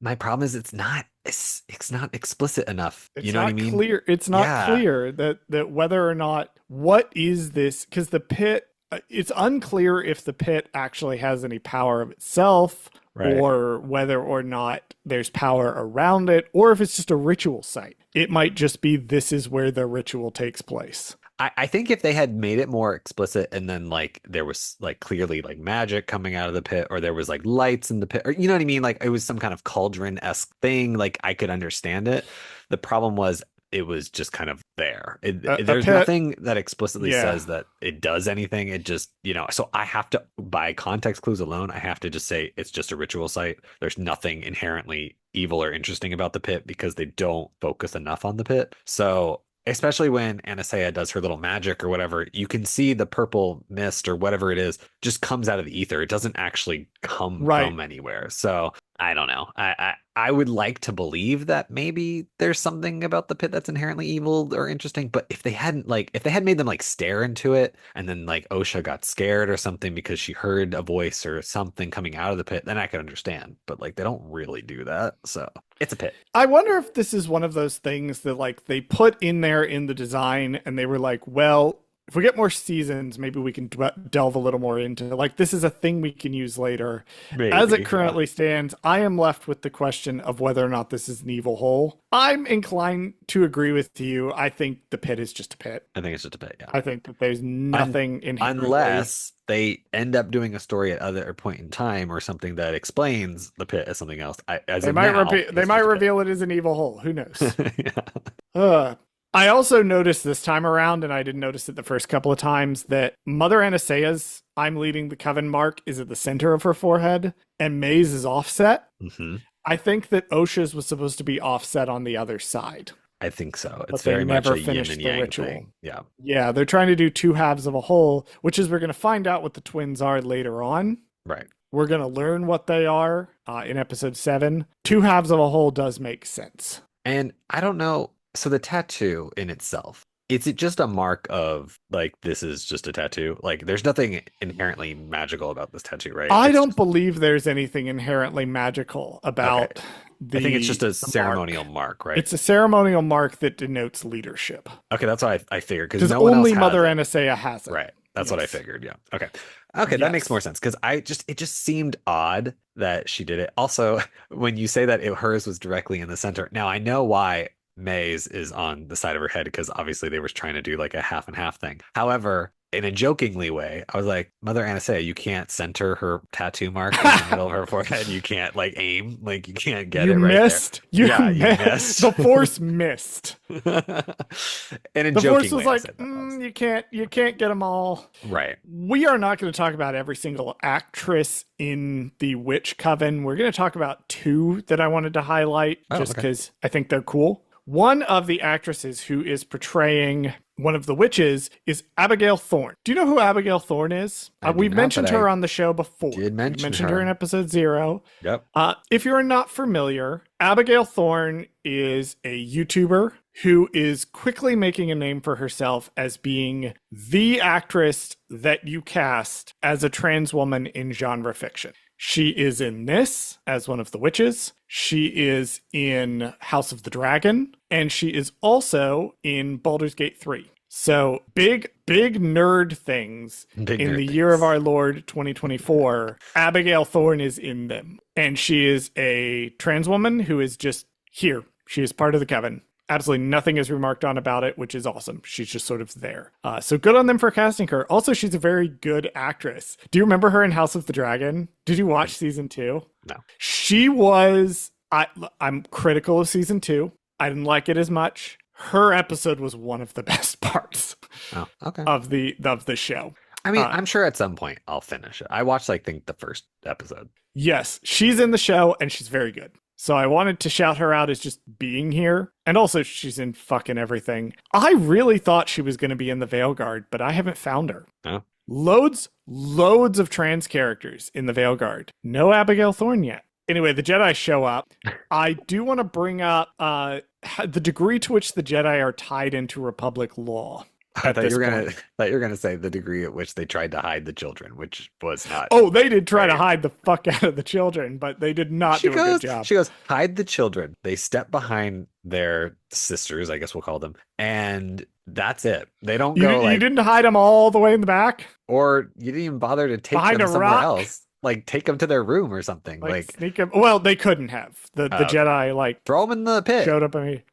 My problem is it's not explicit enough. You know what I mean? Clear. It's not clear that whether or not what is this, because the pit, it's unclear if the pit actually has any power of itself, right, or whether or not there's power around it, or if it's just a ritual site. It might just be this is where the ritual takes place. I think if they had made it more explicit and then like there was like clearly like magic coming out of the pit, or there was like lights in the pit, or you know what I mean? Like it was some kind of cauldron-esque thing, like I could understand it. The problem was it was just kind of there. There's nothing that explicitly says that it does anything. It just, so I have to, by context clues alone, I have to just say it's just a ritual site. There's nothing inherently evil or interesting about the pit because they don't focus enough on the pit. So especially when Anastasia does her little magic or whatever, you can see the purple mist or whatever it is just comes out of the ether. It doesn't actually come from anywhere. So I don't know. I would like to believe that maybe there's something about the pit that's inherently evil or interesting. But if they had made them like stare into it, and then like Osha got scared or something because she heard a voice or something coming out of the pit, then I could understand. But like they don't really do that. So it's a pit. I wonder if this is one of those things that like they put in there in the design and they were like, well, if we get more seasons, maybe we can delve a little more into it. Like this is a thing we can use later. Maybe, as it currently stands, I am left with the question of whether or not this is an evil hole. I'm inclined to agree with you. I think the pit is just a pit. I think it's just a pit, yeah. I think that there's nothing in here. Unless they end up doing a story at other point in time or something that explains the pit as something else. They might reveal it as an evil hole. Who knows? I also noticed this time around, and I didn't notice it the first couple of times, that Mother Anastasia's "I'm leading the coven" mark is at the center of her forehead, and May's is offset. Mm-hmm. I think that Osha's was supposed to be offset on the other side. I think so. But It's they very much never a yin finished and the yang ritual. thing. Yeah. Yeah, they're trying to do two halves of a whole, which is we're going to find out what the twins are later on. Right. We're going to learn what they are in episode 7. Two halves of a whole does make sense. And I don't know. So the tattoo in itself, is it just a mark of like this is just a tattoo? Like there's nothing inherently magical about this tattoo, right? I It's don't just, believe there's anything inherently magical about okay. the I think it's just a the ceremonial mark, right? It's a ceremonial mark that denotes leadership. Okay, that's what I figured because Because no one else only has Mother it. Anastasia has it. Right. That's what I Yes. figured. Yeah. Okay. Okay, that makes Yes. more sense because it just seemed odd that she did it. Also, when you say that hers was directly in the center, now I know why May's is on the side of her head because obviously they were trying to do like a half and half thing. However, in a jokingly way, I was like, Mother Anastasia, you can't center her tattoo mark in the middle of her forehead. You can't like aim, like you can't get You it right missed. there. You You missed. The Force missed. And in The joking Force was way, I like, said that. you can't get them all. Right. We are not going to talk about every single actress in the Witch Coven. We're going to talk about 2 that I wanted to highlight just okay. because I think they're cool. One of the actresses who is portraying one of the witches is Abigail Thorne. Do you know who Abigail Thorne is? We've mentioned her on the show before. Did mention mentioned her in episode 0. Yep. If you're not familiar, Abigail Thorne is a YouTuber who is quickly making a name for herself as being the actress that you cast as a trans woman in genre fiction. She is in this as one of the witches. She is in House of the Dragon. And she is also in Baldur's Gate 3. So big nerd things in the year of our Lord 2024. Abigail Thorne is in them. And she is a trans woman who is just here. She is part of the coven. Absolutely nothing is remarked on about it, which is awesome. She's just sort of there. So good on them for casting her. Also, she's a very good actress. Do you remember her in House of the Dragon? Did you watch season 2? No. She was... I'm critical of season 2. I didn't like it as much. Her episode was one of the best parts of the show. I mean, I'm sure at some point I'll finish it. I watched, I think, the first episode. Yes, she's in the show and she's very good. So I wanted to shout her out as just being here. And also she's in fucking everything. I really thought she was going to be in the Veilguard, but I haven't found her. Oh. Loads of trans characters in the Veilguard. No Abigail Thorne yet. Anyway, the Jedi show up. I do want to bring up the degree to which the Jedi are tied into Republic law. I thought you were gonna say the degree at which they tried to hide the children, which was not. Oh, they did try to hide the fuck out of the children, but they did not do a good job. She goes, hide the children. They step behind their sisters, I guess we'll call them, and that's it. They don't go. You didn't hide them all the way in the back, or you didn't even bother to take them somewhere else. Like take them to their room or something. Like sneak them. Well, they couldn't have. The Jedi throw them in the pit. Showed up at me.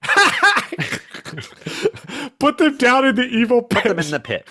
Put them down in the evil pit. Put them in the pit.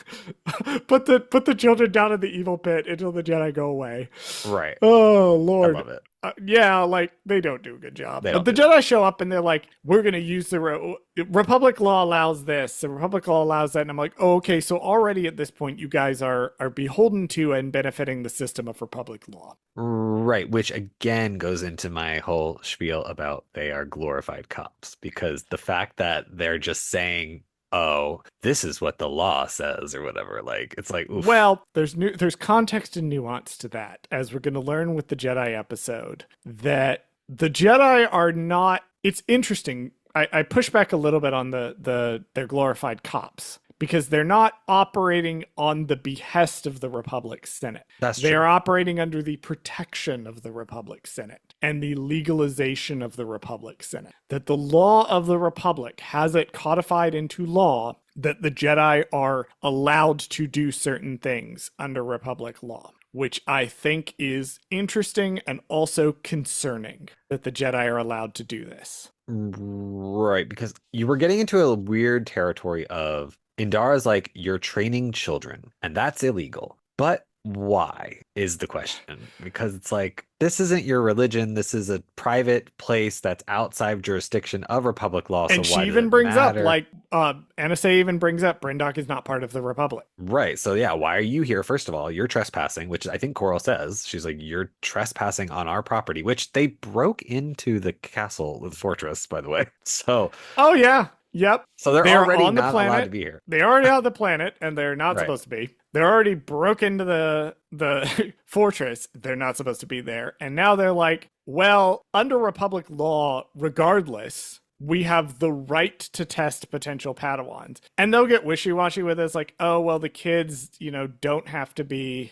Put the children down in the evil pit until the Jedi go away. Right. Oh Lord. I love it. Yeah, like they don't do a good job. But the Jedi show up and they're like, "We're gonna use the Republic law allows this. The Republic law allows that." And I'm like, "Oh, okay. So already at this point, you guys are beholden to and benefiting the system of Republic law." Right, which again goes into my whole spiel about they are glorified cops, because the fact that they're just saying, oh, this is what the law says or whatever, like it's like, oof. Well, there's context and nuance to that, as we're going to learn with the Jedi episode, that the Jedi are not. It's interesting. I push back a little bit on they're glorified cops, because they're not operating on the behest of the Republic Senate. That's true. They're operating under the protection of the Republic Senate and the legalization of the Republic Senate. That the law of the Republic has it codified into law that the Jedi are allowed to do certain things under Republic law, which I think is interesting and also concerning that the Jedi are allowed to do this. Right, because you were getting into a weird territory of Indara's like, you're training children, and that's illegal. But why is the question? Because it's like, this isn't your religion. This is a private place that's outside jurisdiction of Republic law. So And she why does even it brings up, matter? like, NSA even brings up, Brindok is not part of the Republic. Right. So yeah, why are you here? First of all, you're trespassing, which I think Coral says. She's like, you're trespassing on our property, which they broke into the castle, the fortress, by the way. So Oh, yeah. Yep. they're They're already on the not allowed to planet. be here. They already on the planet, and they're not Right. supposed to be. They're already broke into the fortress. They're not supposed to be there. And now they're like, well, under Republic law, regardless, we have the right to test potential Padawans. And they'll get wishy-washy with us, like, oh, well, the kids, don't have to be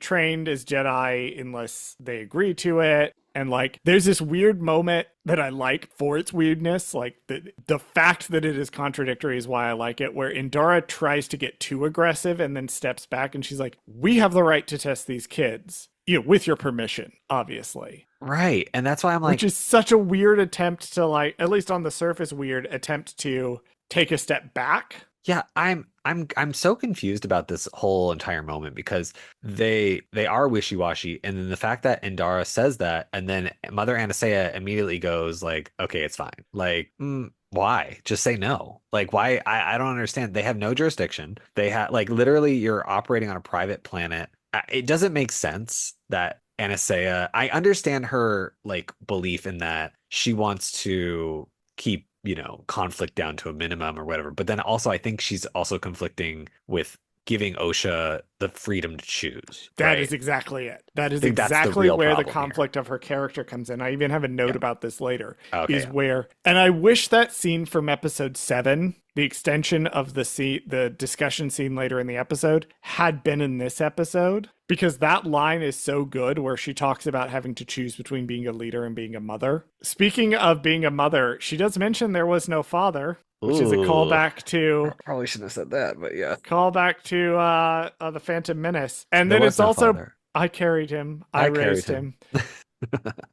trained as Jedi unless they agree to it. And like, there's this weird moment that I like for its weirdness. Like the fact that it is contradictory is why I like it, where Indara tries to get too aggressive and then steps back and she's like, we have the right to test these kids, with your permission, obviously. Right. And that's why I'm like, which is such a weird attempt to, like, at least on the surface, weird attempt to take a step back. yeah, I'm so confused about this whole entire moment because they are wishy-washy, and then the fact that Indara says that, and then Mother Anastasia immediately goes like, okay, it's fine. Like, why? Just say no. Like, why? I don't understand. They have no jurisdiction. They have, like, literally you're operating on a private planet. It doesn't make sense that Anastasia, I understand her like belief in that she wants to keep conflict down to a minimum or whatever. But then also, I think she's also conflicting with giving Osha the freedom to choose. That is exactly it. That is think that's the exactly real where the problem here. conflict of her character comes in. I even have a note about this later. Okay, is yeah. where, and I wish that scene from episode 7, the extension of the discussion scene later in the episode, had been in this episode, because that line is so good where she talks about having to choose between being a leader and being a mother. Speaking of being a mother, she does mention there was no father, which is a callback to Probably shouldn't have said that, but yeah. callback to the Phantom Menace. And There then was it's no also father. I carried him. I carried raised him.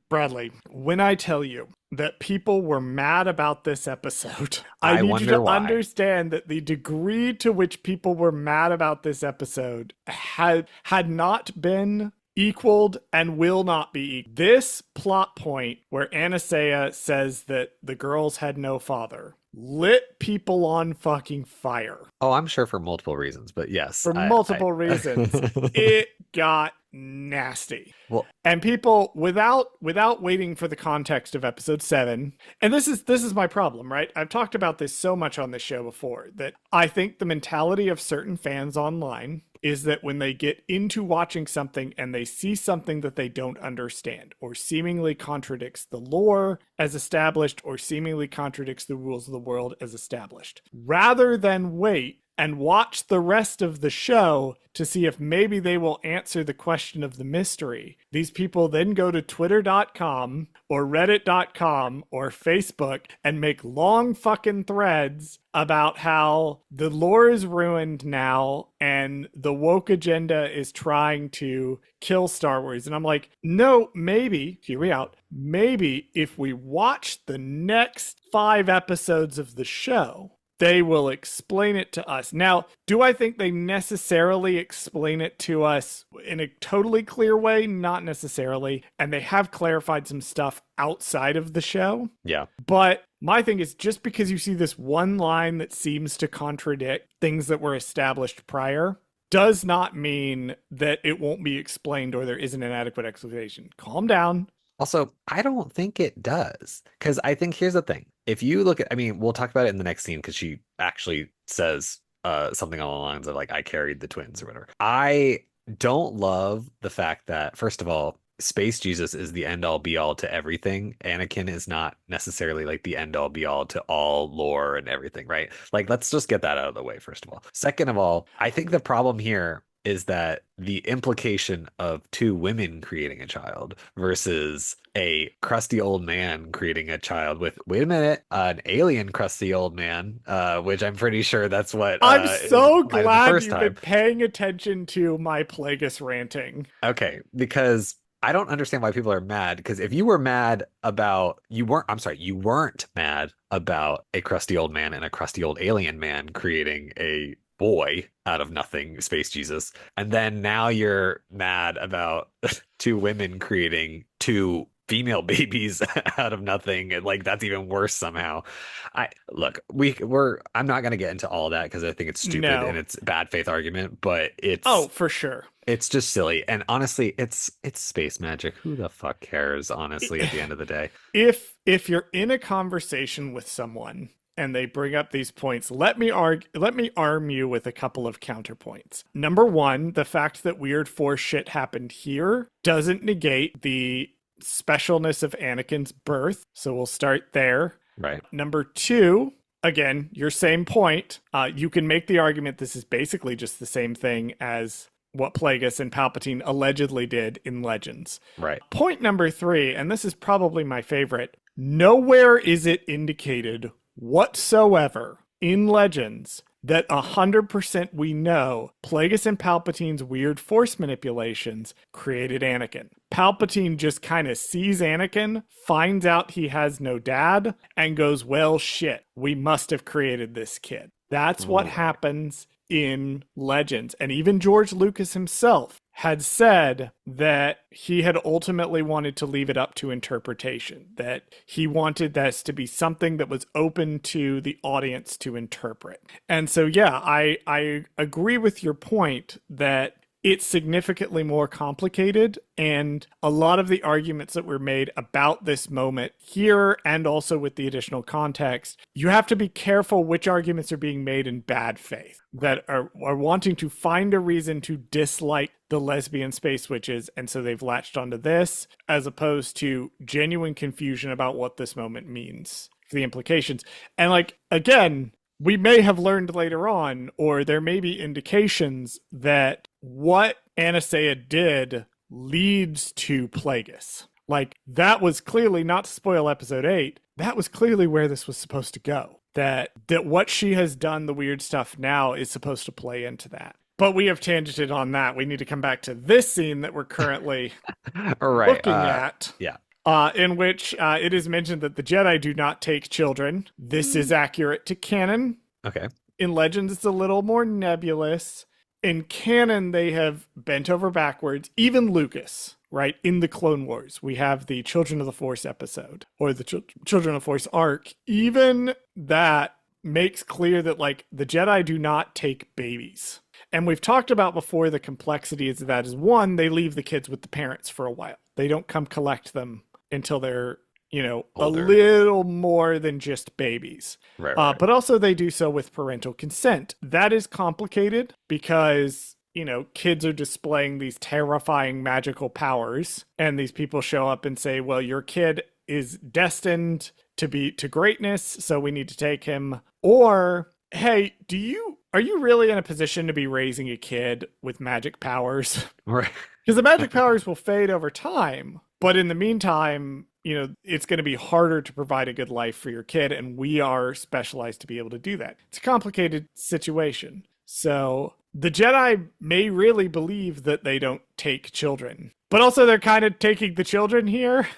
Bradley, when I tell you that people were mad about this episode, I need you wonder to why. understand that the degree to which people were mad about this episode had not been equaled and will not be. This plot point where Anastasia says that the girls had no father lit people on fucking fire. Oh, I'm sure for multiple reasons, but yes. For multiple reasons. It got nasty. Well, and people, without waiting for the context of episode 7, and this is my problem, right? I've talked about this so much on this show before, that I think the mentality of certain fans online is that when they get into watching something and they see something that they don't understand or seemingly contradicts the lore as established or seemingly contradicts the rules of the world as established, rather than wait and watch the rest of the show to see if maybe they will answer the question of the mystery, these people then go to twitter.com or reddit.com or Facebook and make long fucking threads about how the lore is ruined now and the woke agenda is trying to kill Star Wars. And I'm like, no, maybe, hear me out, maybe if we watch the next 5 episodes of the show, they will explain it to us. Now, do I think they necessarily explain it to us in a totally clear way? Not necessarily. And they have clarified some stuff outside of the show. yeah. But my thing is, just because you see this one line that seems to contradict things that were established prior does not mean that it won't be explained or there isn't an adequate explanation. Calm down. Also, I don't think it does. Because I think here's the thing. If you look at, I mean, we'll talk about it in the next scene because she actually says something along the lines of like, I carried the twins or whatever. I don't love the fact that, first of all, Space Jesus is the end all be all to everything. Anakin is not necessarily like the end all be all to all lore and everything, right? Like, let's just get that out of the way, first of all. Second of all, I think the problem here is that the implication of 2 women creating a child versus a crusty old man creating a child with, wait a minute, an alien crusty old man, which I'm pretty sure that's what I'm so is the glad first you've time. been paying attention to my Plagueis ranting. Okay, because I don't understand why people are mad, because if you were mad about, you weren't mad about a crusty old man and a crusty old alien man creating a boy out of nothing, Space Jesus, and then now you're mad about 2 women creating two female babies out of nothing, and like that's even worse somehow. I look, I'm not gonna get into all that because I think it's stupid and No. it's bad faith argument, but Oh, for sure. it's just silly. And honestly, it's space magic. Who the fuck cares, honestly, at the end of the day? If you're in a conversation with someone and they bring up these points, let me arm you with a couple of counterpoints. Number one, the fact that weird Force shit happened here doesn't negate the specialness of Anakin's birth. So we'll start there. Right. Number two, again, your same point. You can make the argument this is basically just the same thing as what Plagueis and Palpatine allegedly did in Legends. Right. Point number three, and this is probably my favorite, nowhere is it indicated whatsoever in Legends that 100% we know Plagueis and Palpatine's weird Force manipulations created Anakin. Palpatine just kind of sees Anakin, finds out he has no dad, and goes, well, shit, we must have created this kid. That's what happens in Legends. And even George Lucas himself had said that he had ultimately wanted to leave it up to interpretation, that he wanted this to be something that was open to the audience to interpret. And so, yeah, I agree with your point that it's significantly more complicated, and a lot of the arguments that were made about this moment here and also with the additional context, you have to be careful which arguments are being made in bad faith, that are wanting to find a reason to dislike the lesbian space witches, and so they've latched onto this, as opposed to genuine confusion about what this moment means, the implications. And like, again, we may have learned later on, or there may be indications that what Anastasia did leads to Plagueis. Like, that was clearly, not to spoil episode 8, that was clearly where this was supposed to go. That what she has done, the weird stuff now, is supposed to play into that. But we have tangented on that. We need to come back to this scene that we're currently looking at. Yeah. In which it is mentioned that the Jedi do not take children. This is accurate to canon. Okay. In Legends, it's a little more nebulous. In canon, they have bent over backwards. Even Lucas, right? In the Clone Wars, we have the Children of the Force episode, or the Children of the Force arc. Even that makes clear that, like, the Jedi do not take babies. And we've talked about before the complexities of that is, one, they leave the kids with the parents for a while. They don't come collect them until they're, older. A little more than just babies. Right. But also they do so with parental consent. That is complicated because, kids are displaying these terrifying magical powers, and these people show up and say, well, your kid is destined to be to greatness, so we need to take him. Or, hey, are you really in a position to be raising a kid with magic powers? Right. Because the magic powers will fade over time. But in the meantime, it's going to be harder to provide a good life for your kid. And we are specialized to be able to do that. It's a complicated situation. So the Jedi may really believe that they don't take children. But also they're kind of taking the children here.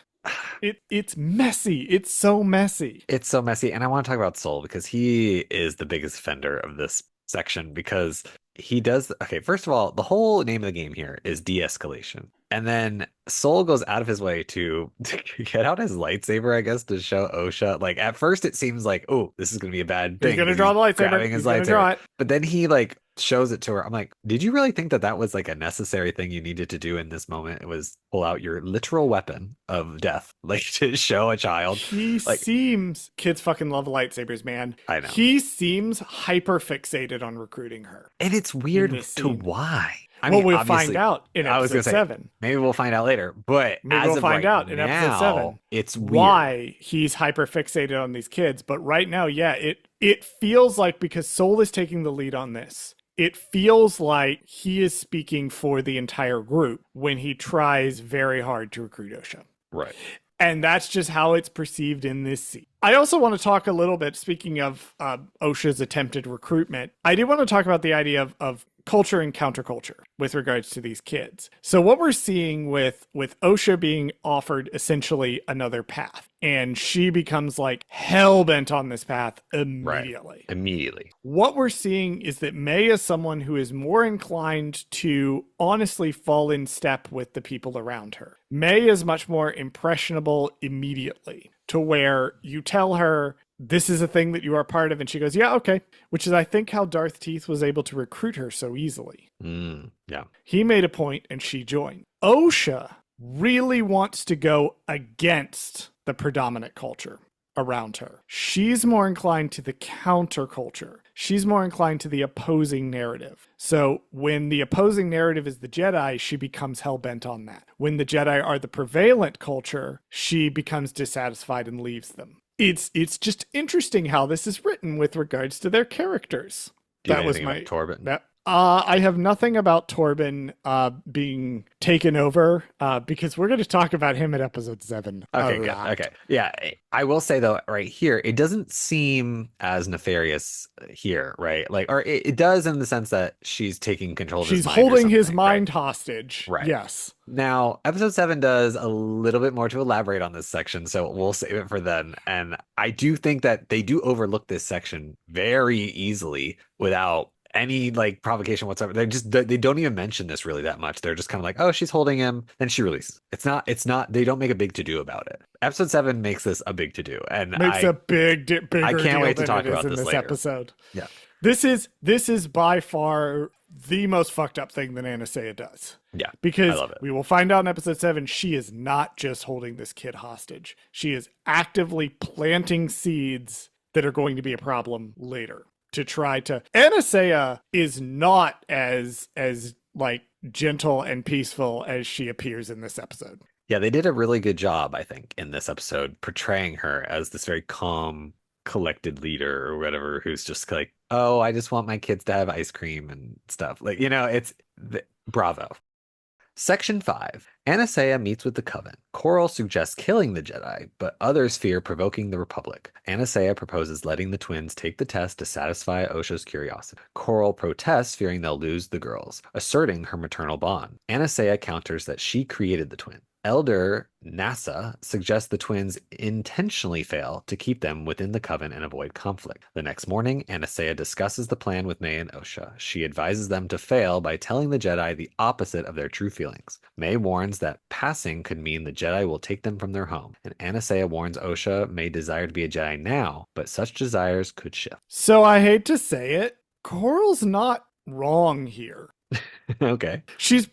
It's messy. It's so messy. It's so messy. And I want to talk about Soul because he is the biggest offender of this section, because he does. Okay, first of all, the whole name of the game here is de-escalation. And then Soul goes out of his way to get out his lightsaber, I guess, to show Osha. Like, at first it seems like, oh, this is going to be a bad thing. He's going to draw the lightsaber. He's going to draw it. But then he, like, shows it to her. I'm like, did you really think that was, like, a necessary thing you needed to do in this moment? It was pull out your literal weapon of death, like, to show a child. Kids fucking love lightsabers, man. I know. He seems hyper fixated on recruiting her. And it's weird to why. We'll find out in episode 7. Maybe we'll find out later, but maybe we'll find out in episode 7. It's weird. Why he's hyper fixated on these kids. But right now, yeah, it feels like, because Soul is taking the lead on this, it feels like he is speaking for the entire group when he tries very hard to recruit Osha. Right. And that's just how it's perceived in this scene. I also want to talk a little bit, speaking of Osha's attempted recruitment, I do want to talk about the idea of culture and counterculture with regards to these kids. So what we're seeing with Osha being offered essentially another path, and she becomes like hell-bent on this path immediately. Right. Immediately. What we're seeing is that May is someone who is more inclined to honestly fall in step with the people around her. May is much more impressionable immediately, to where you tell her this is a thing that you are part of, and she goes, yeah, okay. Which is, I think, how Darth Teeth was able to recruit her so easily. Yeah. He made a point and she joined. Osha really wants to go against the predominant culture around her. She's more inclined to the counterculture. She's more inclined to the opposing narrative. So when the opposing narrative is the Jedi, she becomes hell-bent on that. When the Jedi are the prevalent culture, she becomes dissatisfied and leaves them. It's just interesting how this is written with regards to their characters. Do you have anything about Torben? I have nothing about Torben being taken over because we're going to talk about him at episode 7. Okay, good. Okay. Yeah, I will say though, right here, it doesn't seem as nefarious here, right? Like, or it does in the sense that she's taking control of his mind. She's holding his mind hostage. Right. Yes. Now, episode 7 does a little bit more to elaborate on this section, so we'll save it for then. And I do think that they do overlook this section very easily without any like provocation whatsoever. They don't even mention this really that much. They're just kind of like, oh, she's holding him, then she releases. It's not they don't make a big to do about it. Episode 7 makes this a big to do, and makes a bigger I can't deal wait to than talk it is about in this this later. episode. Yeah, this is by far the most fucked up thing that Anastasia does. Yeah, because I love it. We will find out in episode 7, she is not just holding this kid hostage. She is actively planting seeds that are going to be a problem later. To try to, Anastasia is not as like gentle and peaceful as she appears in this episode. Yeah, they did a really good job, I think, in this episode, portraying her as this very calm, collected leader or whatever, who's just like, oh, I just want my kids to have ice cream and stuff. Like, it's bravo. Section 5. Anastasia meets with the Coven. Coral suggests killing the Jedi, but others fear provoking the Republic. Anastasia proposes letting the twins take the test to satisfy Osha's curiosity. Coral protests, fearing they'll lose the girls, asserting her maternal bond. Anastasia counters that she created the twins. Elder NASA suggests the twins intentionally fail to keep them within the Coven and avoid conflict. The next morning, Anastasia discusses the plan with May and Osha. She advises them to fail by telling the Jedi the opposite of their true feelings. May warns that passing could mean the Jedi will take them from their home, and Anastasia warns Osha may desire to be a Jedi now, but such desires could shift. So I hate to say it, Coral's not wrong here. Okay. She's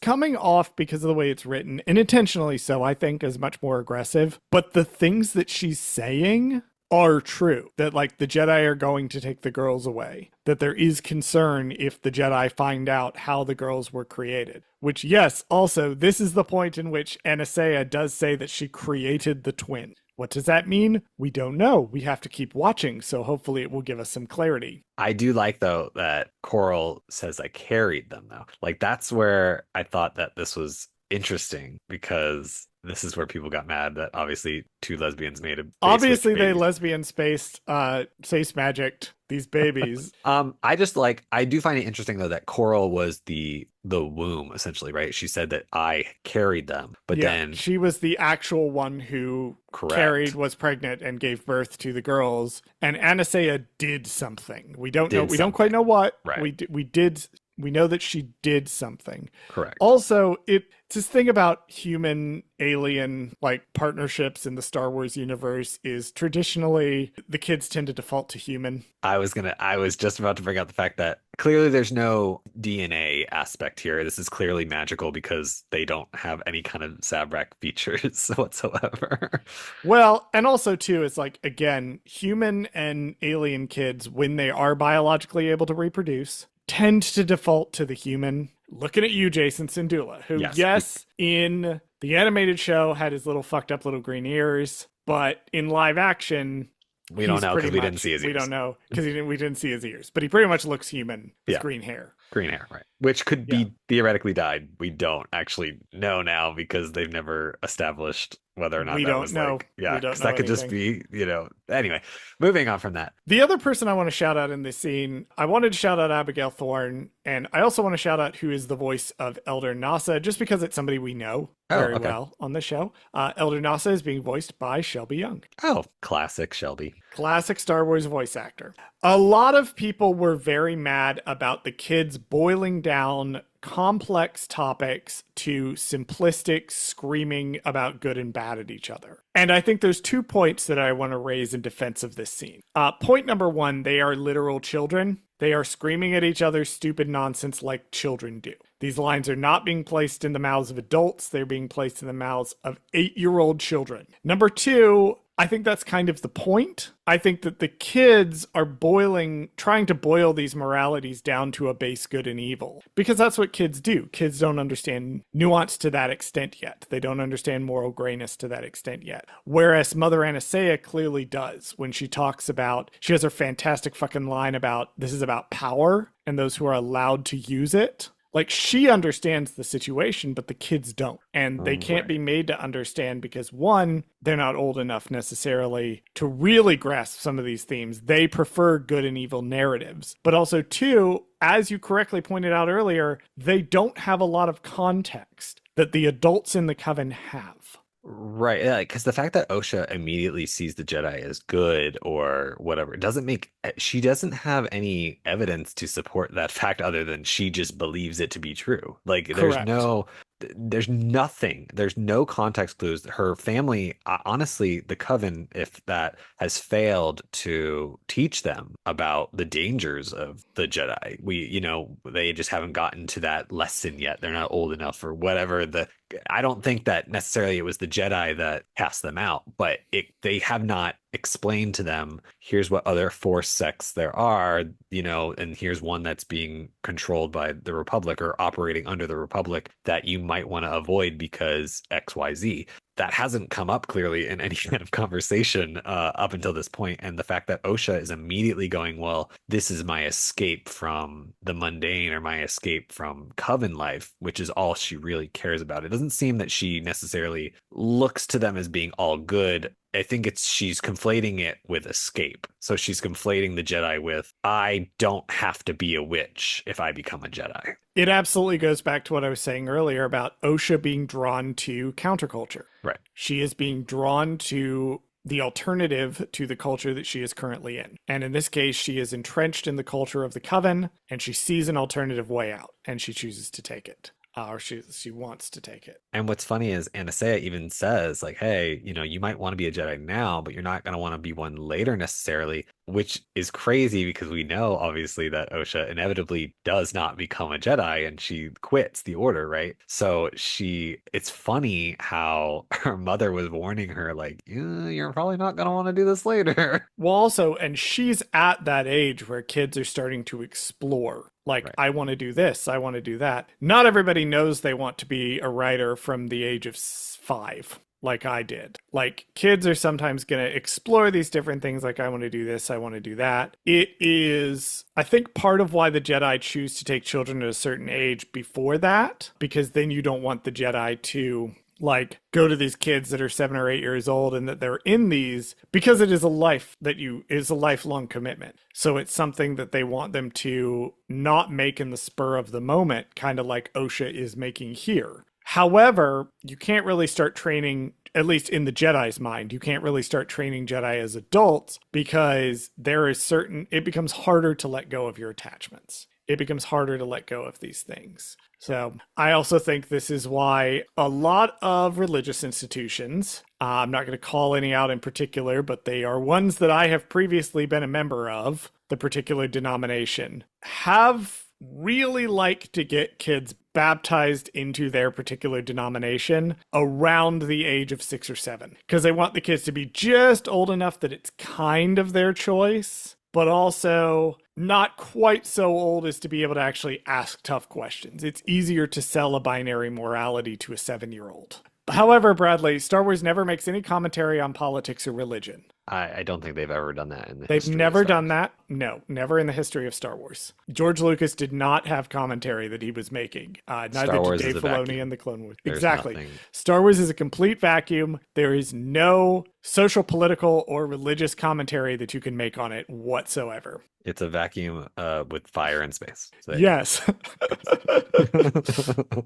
coming off, because of the way it's written, and intentionally so, I think, as much more aggressive. But the things that she's saying are true. That, like, the Jedi are going to take the girls away. That there is concern if the Jedi find out how the girls were created. Which, yes, also, this is the point in which Anastasia does say that she created the twin. What does that mean? We don't know. We have to keep watching, so hopefully it will give us some clarity. I do like, though, that Coral says I carried them, though. Like, that's where I thought that this was interesting, because this is where people got mad that obviously two lesbians made a obviously they lesbian spaced space magicked these babies. I do find it interesting, though, that Coral was the womb, essentially, right? She said that I carried them, but then she was the actual one who was pregnant and gave birth to the girls, and Anastasia did something. We don't know. We don't quite know what. Right. We know that she did something. Correct. Also, it's this thing about human alien like partnerships in the Star Wars universe is traditionally the kids tend to default to human. I was just about to bring out the fact that clearly there's no DNA aspect here. This is clearly magical because they don't have any kind of Sabrak features whatsoever. Well, and also too, it's like, again, human and alien kids, when they are biologically able to reproduce, tend to default to the human. Looking at you, Jason Syndulla, who, yes, in the animated show had his little fucked up little green ears, but in live action, we don't know because we didn't see his ears. We don't know because we didn't see his ears, but he pretty much looks human with green hair. Green hair, right. which could Yeah. be theoretically died. We don't actually know now because they've never established whether or not We that don't was know. like, yeah, We don't because know that could just anything. be, anyway, moving on from that. The other person I want to shout out in this scene, I wanted to shout out Abigail Thorne, and I also want to shout out who is the voice of Elder Nasa, just because it's somebody we know Oh, very okay. well on the show. Elder Nasa is being voiced by Shelby Young. Oh, classic Shelby. Classic Star Wars voice actor. A lot of people were very mad about the kids boiling down complex topics to simplistic screaming about good and bad at each other. And I think there's 2 points that I want to raise in defense of this scene. Point number 1, they are literal children. They are screaming at each other stupid nonsense like children do. These lines are not being placed in the mouths of adults. They're being placed in the mouths of 8-year-old children. Number 2, I think that's kind of the point. I think that the kids are trying to boil these moralities down to a base good and evil. Because that's what kids do. Kids don't understand nuance to that extent yet. They don't understand moral grayness to that extent yet. Whereas Mother Anastasia clearly does when she has her fantastic fucking line about this is about power and those who are allowed to use it. Like, she understands the situation, but the kids don't. And they can't be made to understand because, one, they're not old enough necessarily to really grasp some of these themes. They prefer good and evil narratives. But also, two, as you correctly pointed out earlier, they don't have a lot of context that the adults in the Coven have. Right, yeah, because the fact that Osha immediately sees the Jedi as good or whatever, she doesn't have any evidence to support that fact other than she just believes it to be true. Like, Correct. there's nothing, there's no context clues. Her family, honestly, the Coven, if that, has failed to teach them about the dangers of the Jedi. They just haven't gotten to that lesson yet. They're not old enough or whatever. I don't think that necessarily it was the Jedi that cast them out, but they have not explained to them, here's what other Force sects there are, and here's one that's being controlled by the Republic or operating under the Republic that you might want to avoid because XYZ. That hasn't come up clearly in any kind of conversation up until this point. And the fact that Osha is immediately going, well, this is my escape from the mundane or my escape from Coven life, which is all she really cares about. It doesn't seem that she necessarily looks to them as being all good. I think she's conflating it with escape. So she's conflating the Jedi with, I don't have to be a witch if I become a Jedi. It absolutely goes back to what I was saying earlier about Osha being drawn to counterculture. Right. She is being drawn to the alternative to the culture that she is currently in. And in this case, she is entrenched in the culture of the Coven, and she sees an alternative way out, and she chooses to take it. Or she wants to take it. And what's funny is Anastasia even says, like, hey, you might want to be a Jedi now, but you're not going to want to be one later necessarily, which is crazy because we know, obviously, that Osha inevitably does not become a Jedi and she quits the order, right? So it's funny how her mother was warning her, like, you're probably not going to want to do this later. Well, also, and she's at that age where kids are starting to explore. Like, Right. I want to do this, I want to do that. Not everybody knows they want to be a writer from the age of 5, like I did. Like, kids are sometimes going to explore these different things, like, I want to do this, I want to do that. It is, I think, part of why the Jedi choose to take children at a certain age before that, because then you don't want the Jedi to go to these kids that are 7 or 8 years old and that they're in these, because it is a lifelong commitment. So it's something that they want them to not make in the spur of the moment, kind of like Osha is making here. However, you can't really start training, at least in the Jedi's mind, you can't really start training Jedi as adults because it becomes harder to let go of your attachments. It becomes harder to let go of these things. So I also think this is why a lot of religious institutions, I'm not going to call any out in particular, but they are ones that I have previously been a member of, the particular denomination, have really liked to get kids baptized into their particular denomination around the age of 6 or 7, because they want the kids to be just old enough that it's kind of their choice, but also not quite so old as to be able to actually ask tough questions. It's easier to sell a binary morality to a 7-year-old. However, Bradley, Star Wars never makes any commentary on politics or religion. I don't think they've ever done that in the They've history of never Star done Wars. that. No, never in the history of Star Wars. George Lucas did not have commentary that he was making. Neither Star did Wars Dave is a Filoni vacuum. and the Clone Wars. There's Exactly. nothing. Star Wars is a complete vacuum. There is no social, political, or religious commentary that you can make on it whatsoever. It's a vacuum with fire and space. So there Yes. you go.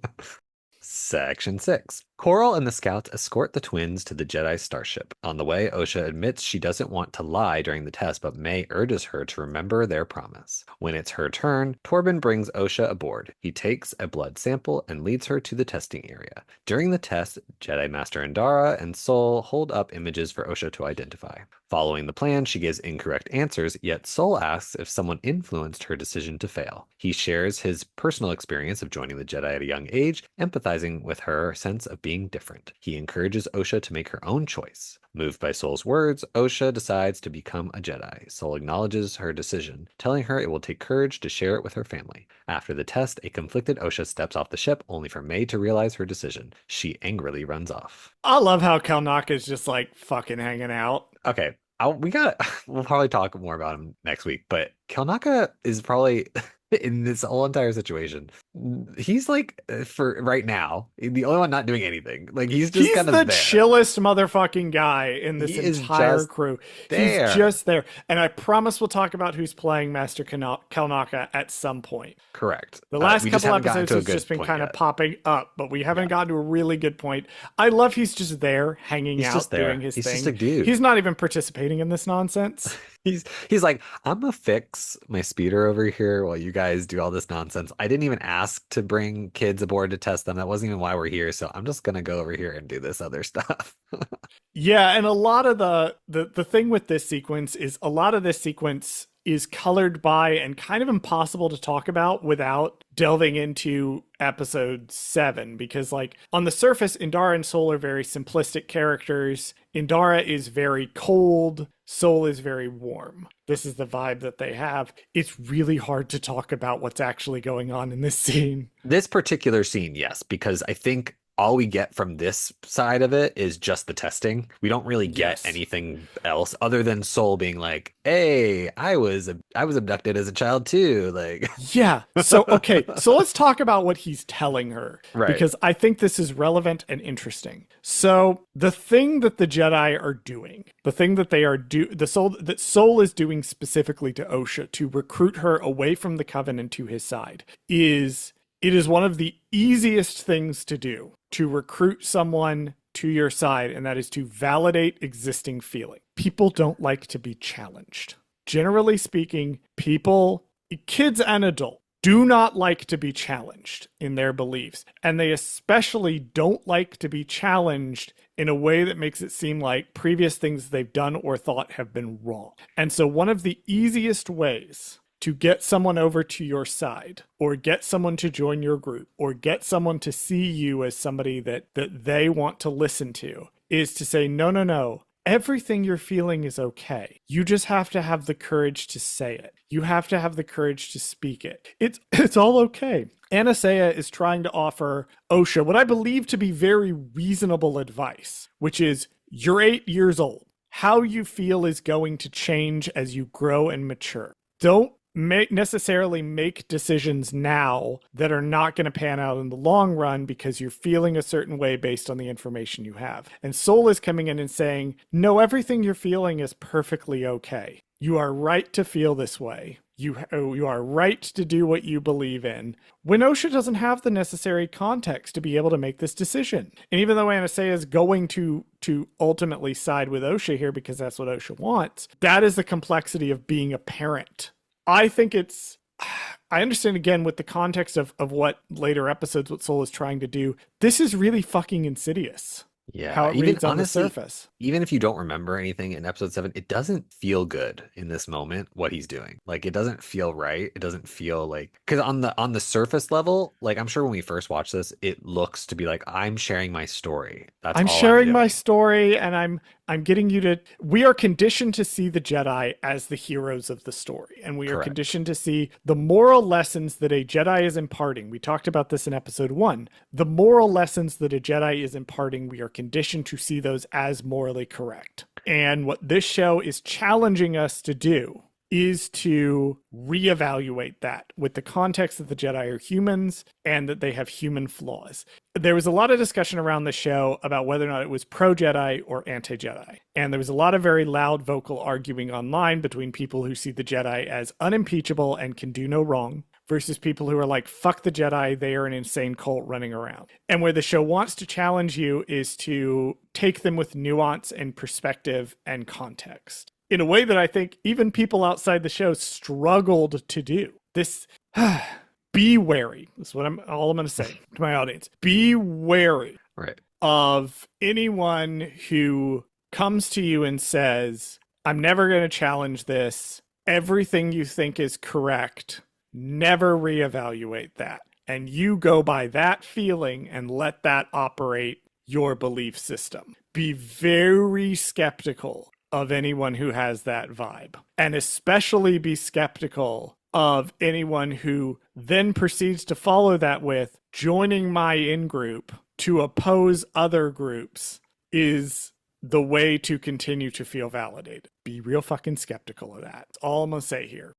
Section 6. Coral and the scouts escort the twins to the Jedi starship. On the way, Osha admits she doesn't want to lie during the test, but May urges her to remember their promise. When it's her turn, Torben brings Osha aboard. He takes a blood sample and leads her to the testing area. During the test, Jedi Master Indara and Sol hold up images for Osha to identify. Following the plan, she gives incorrect answers, yet Sol asks if someone influenced her decision to fail. He shares his personal experience of joining the Jedi at a young age, empathizing with her sense of being different. He encourages Osha to make her own choice. Moved by Sol's words, Osha decides to become a Jedi. Sol acknowledges her decision, telling her it will take courage to share it with her family. After the test, a conflicted Osha steps off the ship, only for May to realize her decision. She angrily runs off. I love how Kalnaka is just like fucking hanging out. Okay, we'll probably talk more about him next week, but Kalnaka is probably in this whole entire situation. He's like, for right now, the only one not doing anything. Like he's just kind of the there. chillest motherfucking guy in this He is entire just crew. there. He's just there. And I promise we'll talk about who's playing Master Kalnaka at some point. Correct. The last We just couple haven't gotten episodes to a has good just been point kind of yet. popping up, but we haven't gotten to a really good point. I love he's just there, hanging He's out, just there. doing his He's thing. just a dude. He's not even participating in this nonsense. He's like, I'm gonna fix my speeder over here while you guys do all this nonsense. I didn't even ask to bring kids aboard to test them. That wasn't even why we're here. So I'm just gonna go over here and do this other stuff. Yeah, and a lot of the thing with this sequence is a lot of this sequence is colored by and kind of impossible to talk about without delving into episode 7, because like on the surface Indara and Sol are very simplistic characters. Indara is very cold, Sol is very warm. This is the vibe that they have. It's really hard to talk about what's actually going on in this scene. This particular scene, yes, because I think all we get from this side of it is just the testing. We don't really get anything else other than Sol being like, "Hey, I was abducted as a child too." Like, yeah. So okay, so let's talk about what he's telling her, right? Because I think this is relevant and interesting. So the thing that the Jedi are doing, the thing that they are that Sol is doing specifically to Osha to recruit her away from the Covenant to his side is. It is one of the easiest things to do to recruit someone to your side, and that is to validate existing feeling. People don't like to be challenged. Generally speaking, kids and adults, do not like to be challenged in their beliefs, and they especially don't like to be challenged in a way that makes it seem like previous things they've done or thought have been wrong. And so one of the easiest ways to get someone over to your side, or get someone to join your group, or get someone to see you as somebody that they want to listen to, is to say, no, everything you're feeling is okay. You just have to have the courage to say it. You have to have the courage to speak it. It's all okay. Anastasia is trying to offer Osha what I believe to be very reasonable advice, which is, you're 8 years old. How you feel is going to change as you grow and mature. Don't necessarily make decisions now that are not going to pan out in the long run because you're feeling a certain way based on the information you have. And Sol is coming in and saying, no, everything you're feeling is perfectly okay. You are right to feel this way. You are right to do what you believe in. When Osha doesn't have the necessary context to be able to make this decision. And even though Anastasia is going to ultimately side with Osha here because that's what Osha wants, that is the complexity of being a parent. I think I understand again with the context of what later episodes, what Sol is trying to do. This is really fucking insidious. Yeah, how it even reads on honestly, the surface. Even if you don't remember anything in episode 7, it doesn't feel good in this moment what he's doing. Like it doesn't feel right. It doesn't feel like, because on the surface level, like I'm sure when we first watch this, it looks to be like I'm sharing my story. I'm sharing my story, and I'm getting you to. We are conditioned to see the Jedi as the heroes of the story, and we are Correct. conditioned to see the moral lessons that a Jedi is imparting. We talked about this in episode 1. The moral lessons that a Jedi is imparting, we are conditioned to see those as morally correct. And what this show is challenging us to do is to reevaluate that with the context that the Jedi are humans and that they have human flaws. There was a lot of discussion around the show about whether or not it was pro-Jedi or anti-Jedi. And there was a lot of very loud vocal arguing online between people who see the Jedi as unimpeachable and can do no wrong versus people who are like, fuck the Jedi, they are an insane cult running around. And where the show wants to challenge you is to take them with nuance and perspective and context in a way that I think even people outside the show struggled to do. This, be wary. That's what all I'm going to say to my audience. Be wary of anyone who comes to you and says, I'm never going to challenge this. Everything you think is correct. Never reevaluate that. And you go by that feeling and let that operate your belief system. Be very skeptical of anyone who has that vibe, and especially be skeptical of anyone who then proceeds to follow that with joining my in-group to oppose other groups is the way to continue to feel validated. Be real fucking skeptical of that. That's all I'm gonna say here.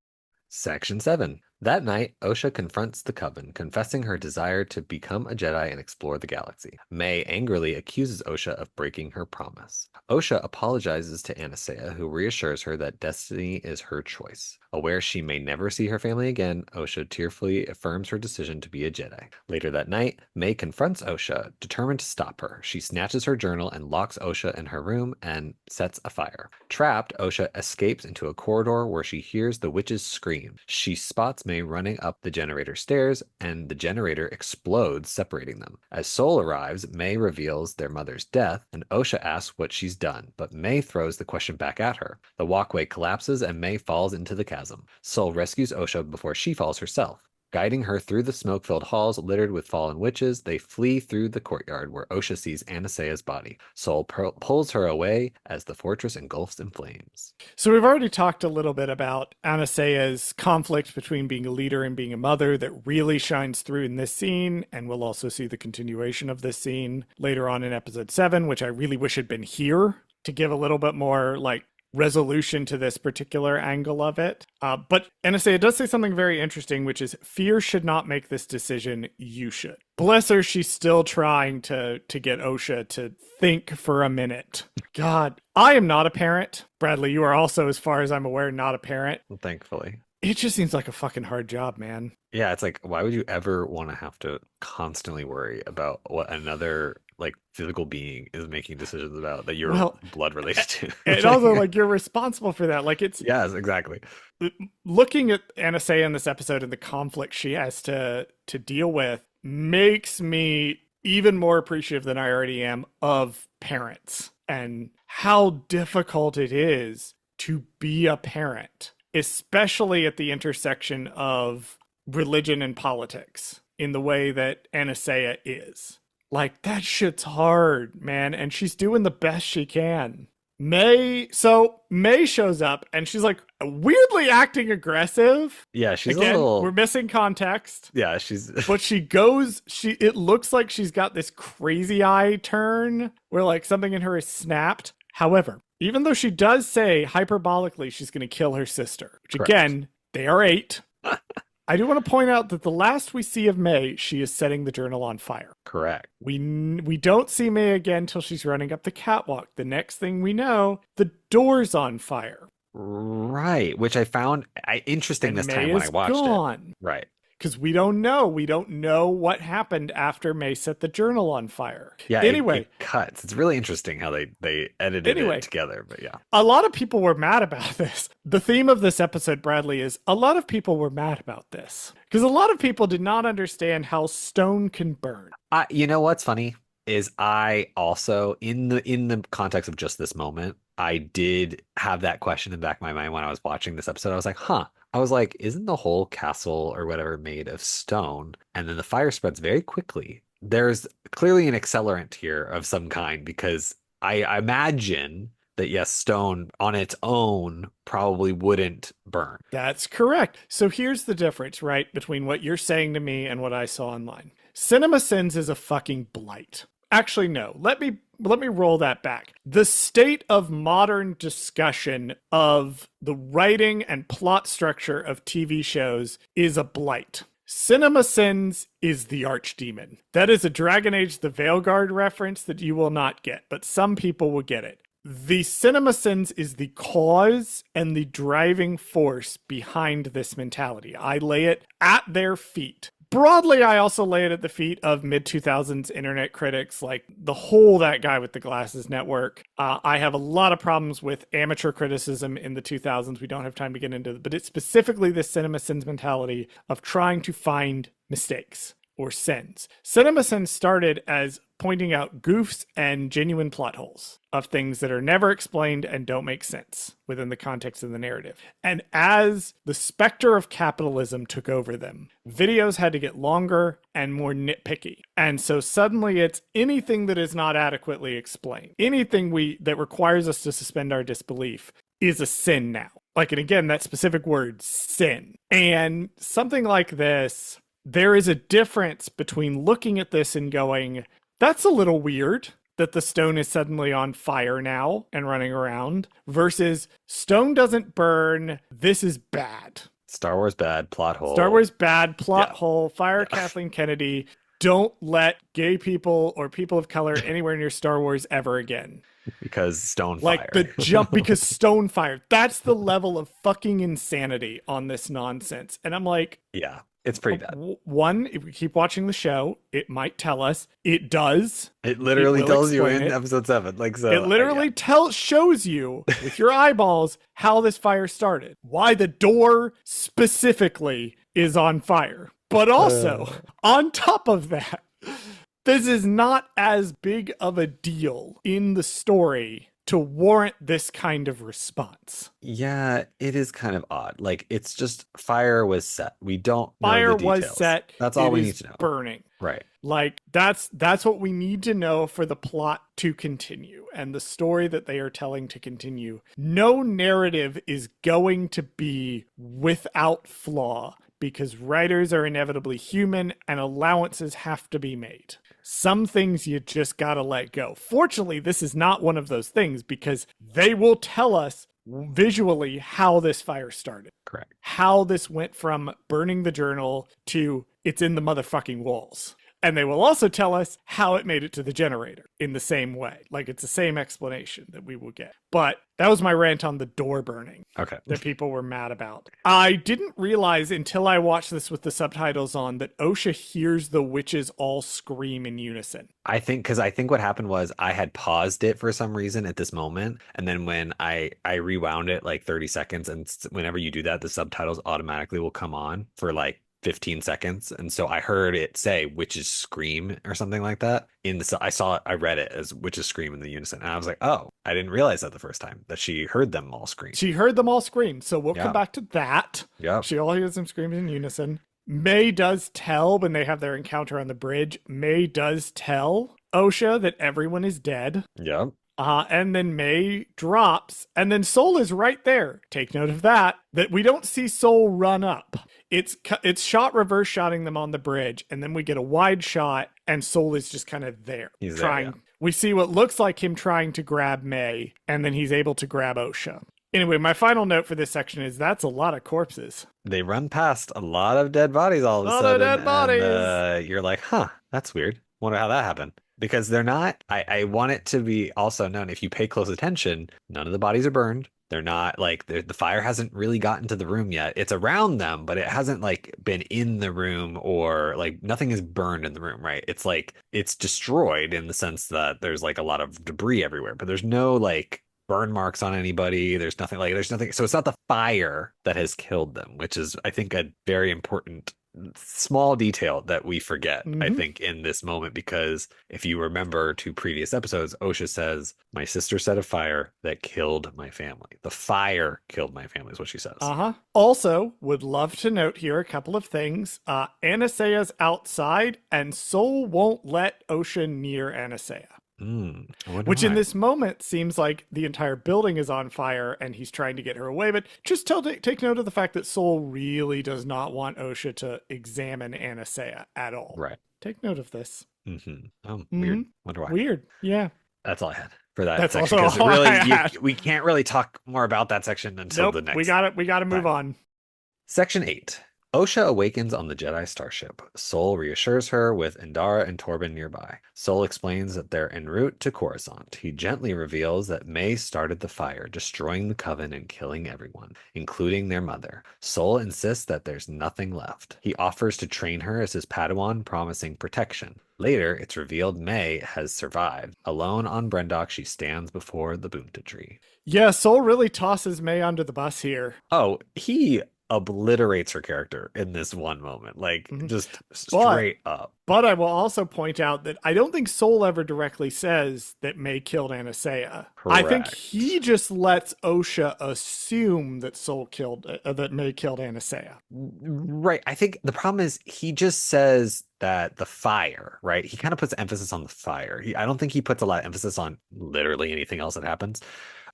Section 7. That night, Osha confronts the Coven, confessing her desire to become a Jedi and explore the galaxy. May angrily accuses Osha of breaking her promise. Osha apologizes to Anastasia, who reassures her that destiny is her choice. Aware she may never see her family again, Osha tearfully affirms her decision to be a Jedi. Later that night, May confronts Osha, determined to stop her. She snatches her journal and locks Osha in her room and sets a fire. Trapped, Osha escapes into a corridor where she hears the witches scream. She spots May running up the generator stairs, and the generator explodes, separating them. As Sol arrives, May reveals their mother's death, and Osha asks what she's done, but May throws the question back at her. The walkway collapses, and May falls into the chasm. Sol rescues Osha before she falls herself. Guiding her through the smoke-filled halls littered with fallen witches, they flee through the courtyard where Osha sees Anastasia's body. Sol pulls her away as the fortress engulfs in flames. So we've already talked a little bit about Anastasia's conflict between being a leader and being a mother that really shines through in this scene, and we'll also see the continuation of this scene later on in episode 7, which I really wish had been here to give a little bit more resolution to this particular angle of it. But Anastasia does say something very interesting, which is fear should not make this decision, you should. Bless her, she's still trying to get Osha to think for a minute. God, I am not a parent. Bradley, you are also, as far as I'm aware, not a parent. Thankfully. It just seems like a fucking hard job, man. Yeah, it's like, why would you ever want to have to constantly worry about what another physical being is making decisions about that you're blood related to? And also, you're responsible for that. It's yes, exactly. Looking at Anastasia in this episode and the conflict she has to deal with makes me even more appreciative than I already am of parents and how difficult it is to be a parent, especially at the intersection of religion and politics in the way that Anastasia is. That shit's hard, man, and she's doing the best she can. May shows up and she's weirdly acting aggressive. Yeah, she's again, a little... we're missing context. Yeah, she's... But it looks like she's got this crazy eye turn where something in her is snapped. However, even though she does say hyperbolically she's going to kill her sister, which Correct. Again, they are 8. I do want to point out that the last we see of May, she is setting the journal on fire. Correct. We don't see May again till she's running up the catwalk. The next thing we know, the door's on fire. Right, which I found interesting and this May time when I watched it. Right. Because we don't know. We don't know what happened after May set the journal on fire. Yeah, anyway. It cuts. It's really interesting how they edited it together, but yeah. A lot of people were mad about this. The theme of this episode, Bradley, is a lot of people were mad about this. Because a lot of people did not understand how stone can burn. You know what's funny? Is I also, in the context of just this moment, I did have that question in the back of my mind when I was watching this episode. I was like, I was like, isn't the whole castle or whatever made of stone? And then the fire spreads very quickly. There's clearly an accelerant here of some kind, because I imagine that yes, stone on its own probably wouldn't burn. That's correct. So here's the difference, right, between what you're saying to me and what I saw online. Cinema Sins is a fucking blight. Actually, no. Let me roll that back. The state of modern discussion of the writing and plot structure of TV shows is a blight. Cinema Sins is the archdemon. That is a Dragon Age the Veilguard reference that you will not get, but some people will get it. The Cinema Sins is the cause and the driving force behind this mentality. I lay it at their feet. Broadly, I also lay it at the feet of mid-2000s internet critics like that guy with the glasses network. I have a lot of problems with amateur criticism in the 2000s. We don't have time to get into it, but it's specifically this Cinema Sins mentality of trying to find mistakes or sins. Cinema Sins started as pointing out goofs and genuine plot holes of things that are never explained and don't make sense within the context of the narrative. And as the specter of capitalism took over them, videos had to get longer and more nitpicky. And so suddenly it's anything that is not adequately explained. Anything that requires us to suspend our disbelief is a sin now. Like, and again, that specific word, sin. And something like this, there is a difference between looking at this and going, that's a little weird that the stone is suddenly on fire now and running around, versus stone doesn't burn, this is bad. Star Wars bad, plot hole. Star Wars bad, plot hole, fire Kathleen Kennedy. Don't let gay people or people of color anywhere near Star Wars ever again. Because stone fire. Like the jump because stone fire. That's the level of fucking insanity on this nonsense. And I'm like... Yeah. It's pretty bad. One, if we keep watching the show, it might tell us. It does. It literally tells you in episode 7. Like, so it literally shows you with your eyeballs how this fire started. Why the door specifically is on fire. But also, on top of that, this is not as big of a deal in the story to warrant this kind of response. Yeah, it is kind of odd. Like, it's just fire was set. We don't know fire the details. Was set. That's all we need to know. Burning. Right. Like, that's what we need to know for the plot to continue and the story that they are telling to continue. No narrative is going to be without flaw because writers are inevitably human and allowances have to be made. Some things you just gotta let go. Fortunately, this is not one of those things because they will tell us visually how this fire started. Correct. How this went from burning the journal to it's in the motherfucking walls. And they will also tell us how it made it to the generator in the same way. Like, it's the same explanation that we will get. But that was my rant on the door burning. Okay. That people were mad about. I didn't realize until I watched this with the subtitles on that OSHA hears the witches all scream in unison. I think what happened was I had paused it for some reason at this moment. And then when I rewound it like 30 seconds, and whenever you do that, the subtitles automatically will come on for like 15 seconds, and so I heard it say witches scream or something like that I read it as witches scream in the unison, and I was like, oh, I didn't realize that the first time that she heard them all scream. She heard them all scream, so we'll come back to that. Yeah, she all hears them screaming in unison. May does tell when they have their encounter on the bridge. May does tell OSHA that everyone is dead. Yep. And then May drops, and then Soul is right there. Take note of that we don't see Soul run up. It's shot reverse shotting them on the bridge, and then we get a wide shot, and Soul is just kind of there. He's trying. There, yeah. We see what looks like him trying to grab May, and then he's able to grab OSHA. Anyway, my final note for this section is that's a lot of corpses. They run past a lot of dead bodies all of a sudden. A lot of dead bodies. And, you're like, huh, that's weird. Wonder how that happened. Because they're not, I want it to be also known, if you pay close attention, none of the bodies are burned. They're not like, the fire hasn't really gotten to the room yet. It's around them, but it hasn't like been in the room, or like nothing is burned in the room, right? It's like, it's destroyed in the sense that there's like a lot of debris everywhere, but there's no like burn marks on anybody. There's nothing. So it's not the fire that has killed them, which is, I think, a very important small detail that we forget, I think, in this moment, because if you remember to previous episodes, OSHA says, my sister set a fire that killed my family. The fire killed my family is what she says. Also, would love to note here a couple of things. Anasaya's outside, and Soul won't let OSHA near Anasaya. I wonder Which in why. this moment seems like the entire building is on fire and he's trying to get her away. But just take note of the fact that Soul really does not want Osha to examine Anastasia at all. Right. Take note of this. Weird. Wonder why. Weird. Yeah. That's all I had for that That's section also because all I really, had. we can't really talk more about that section until Nope. the We next got it. We got to move time. on. Section 8. Osha awakens on the Jedi starship. Sol reassures her with Indara and Torben nearby. Sol explains that they're en route to Coruscant. He gently reveals that May started the fire, destroying the Coven and killing everyone, including their mother. Sol insists that there's nothing left. He offers to train her as his Padawan, promising protection. Later, it's revealed May has survived. Alone on Brendok, she stands before the Boonta tree. Yeah, Soul really tosses May under the bus here. Oh, he obliterates her character in this one moment, like Mhm. just But straight up. But I will also point out that I don't think Soul ever directly says that May killed Anastasia. I think Correct. he just lets Osha assume that that May killed Anastasia. Right. I think the problem is he just says that the fire, right? He kind of puts emphasis on the fire. I don't think he puts a lot of emphasis on literally anything else that happens.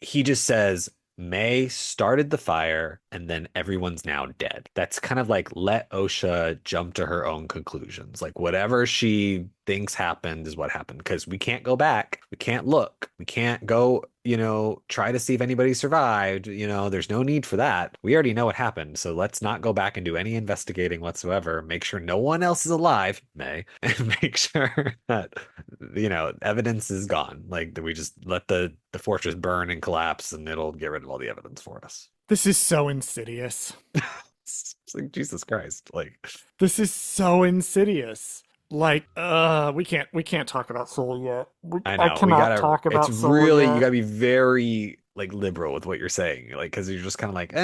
He just says May started the fire and then everyone's now dead. That's kind of like let Osha jump to her own conclusions. Like whatever she thinks happened is what happened because we can't go back. We can't look. We can't go, try to see if anybody survived. There's no need for that. We already know what happened. So let's not go back and do any investigating whatsoever. Make sure no one else is alive, May, and make sure that, evidence is gone. Like that we just let the fortress burn and collapse and it'll get rid of all the evidence for us. This is so insidious. It's like Jesus Christ. Like This is so insidious. Like, we can't talk about Soul yet. I know I cannot talk about it's Soul really yet. you gotta be very like liberal with what you're saying. Like because you're just kind of like,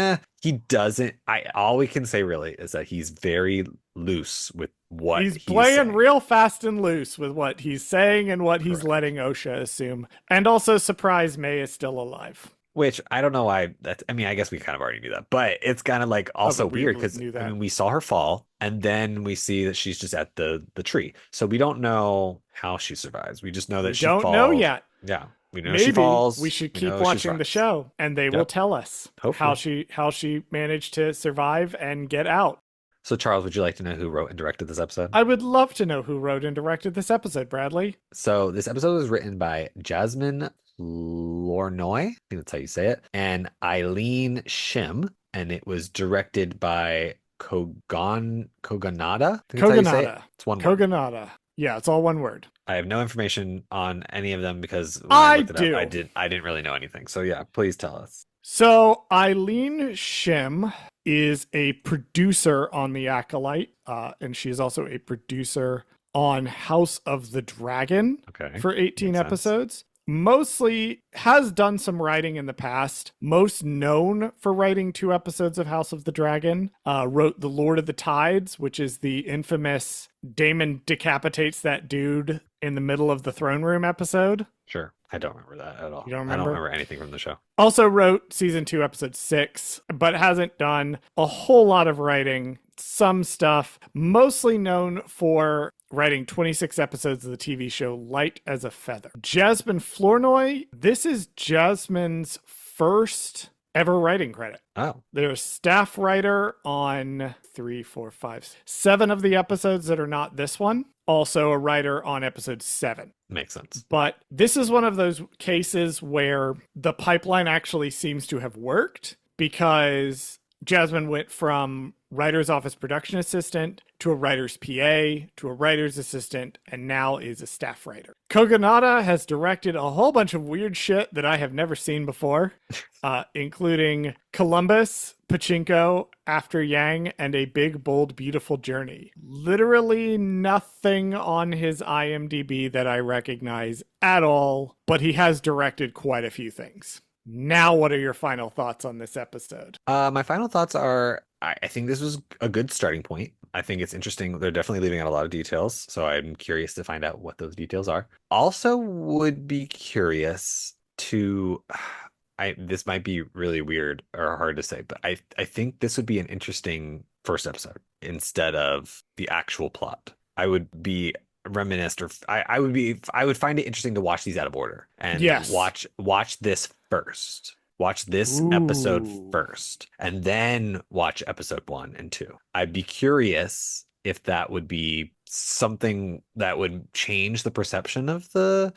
he doesn't all we can say really is that he's very loose with what He's he's playing saying. real fast and loose with what he's saying and what he's Correct. letting Osha assume. And also surprise May is still alive. Which I don't know why I guess we kind of already knew that, but it's kind of like also But we weird because knew that. we saw her fall and then we see that she's just at the tree. So we don't know how she survives. We just know that We she don't falls. know yet. Yeah. We know she Maybe falls. we should We keep know she watching the survives. show and they will Yep. tell us Hopefully. how she managed to survive and get out. So Charles, would you like to know who wrote and directed this episode? I would love to know who wrote and directed this episode, Bradley. So this episode was written by Jasmine Lornoy, I think that's how you say it, and Eileen Shim, and it was directed by Kogonada. I think that's how you say it. Kogonada. It's one word. Kogonada. Yeah, it's all one word. I have no information on any of them because when I looked it do. up, I didn't really know anything. So yeah, please tell us. So Eileen Shim is a producer on The Acolyte, and she is also a producer on House of the Dragon Okay. for 18 Makes sense. episodes. Mostly has done some writing in the past. Most known for writing 2 episodes of House of the Dragon. Wrote The Lord of the Tides, which is the infamous Daemon decapitates that dude in the middle of the throne room episode. Sure. I don't remember that at all. You don't I don't remember? remember anything from the show. Also wrote season 2, episode 6, but hasn't done a whole lot of writing. Some stuff, mostly known for writing 26 episodes of the TV show Light as a Feather. Jasmine Flournoy, this is Jasmine's first ever writing credit. Oh, They're a staff writer on 7 of the episodes that are not this one. Also a writer on episode 7. makes sense. But this is one of those cases where the pipeline actually seems to have worked because Jasmine went from writer's office production assistant to a writer's PA to a writer's assistant and now is a staff writer. Kogonada has directed a whole bunch of weird shit that I have never seen before, including Columbus, Pachinko, After Yang, and A Big, Bold, Beautiful Journey. Literally nothing on his IMDb that I recognize at all, but he has directed quite a few things. Now, what are your final thoughts on this episode? My final thoughts are I think this was a good starting point. I think it's interesting. They're definitely leaving out a lot of details. So I'm curious to find out what those details are. Also, would be curious to. This might be really weird or hard to say, but I think this would be an interesting first episode instead of the actual plot. I would be reminisced, or I would find it interesting to watch these out of order and Yes. watch this first. Watch this episode Ooh. first and then watch episode 1 and 2. I'd be curious if that would be something that would change the perception of the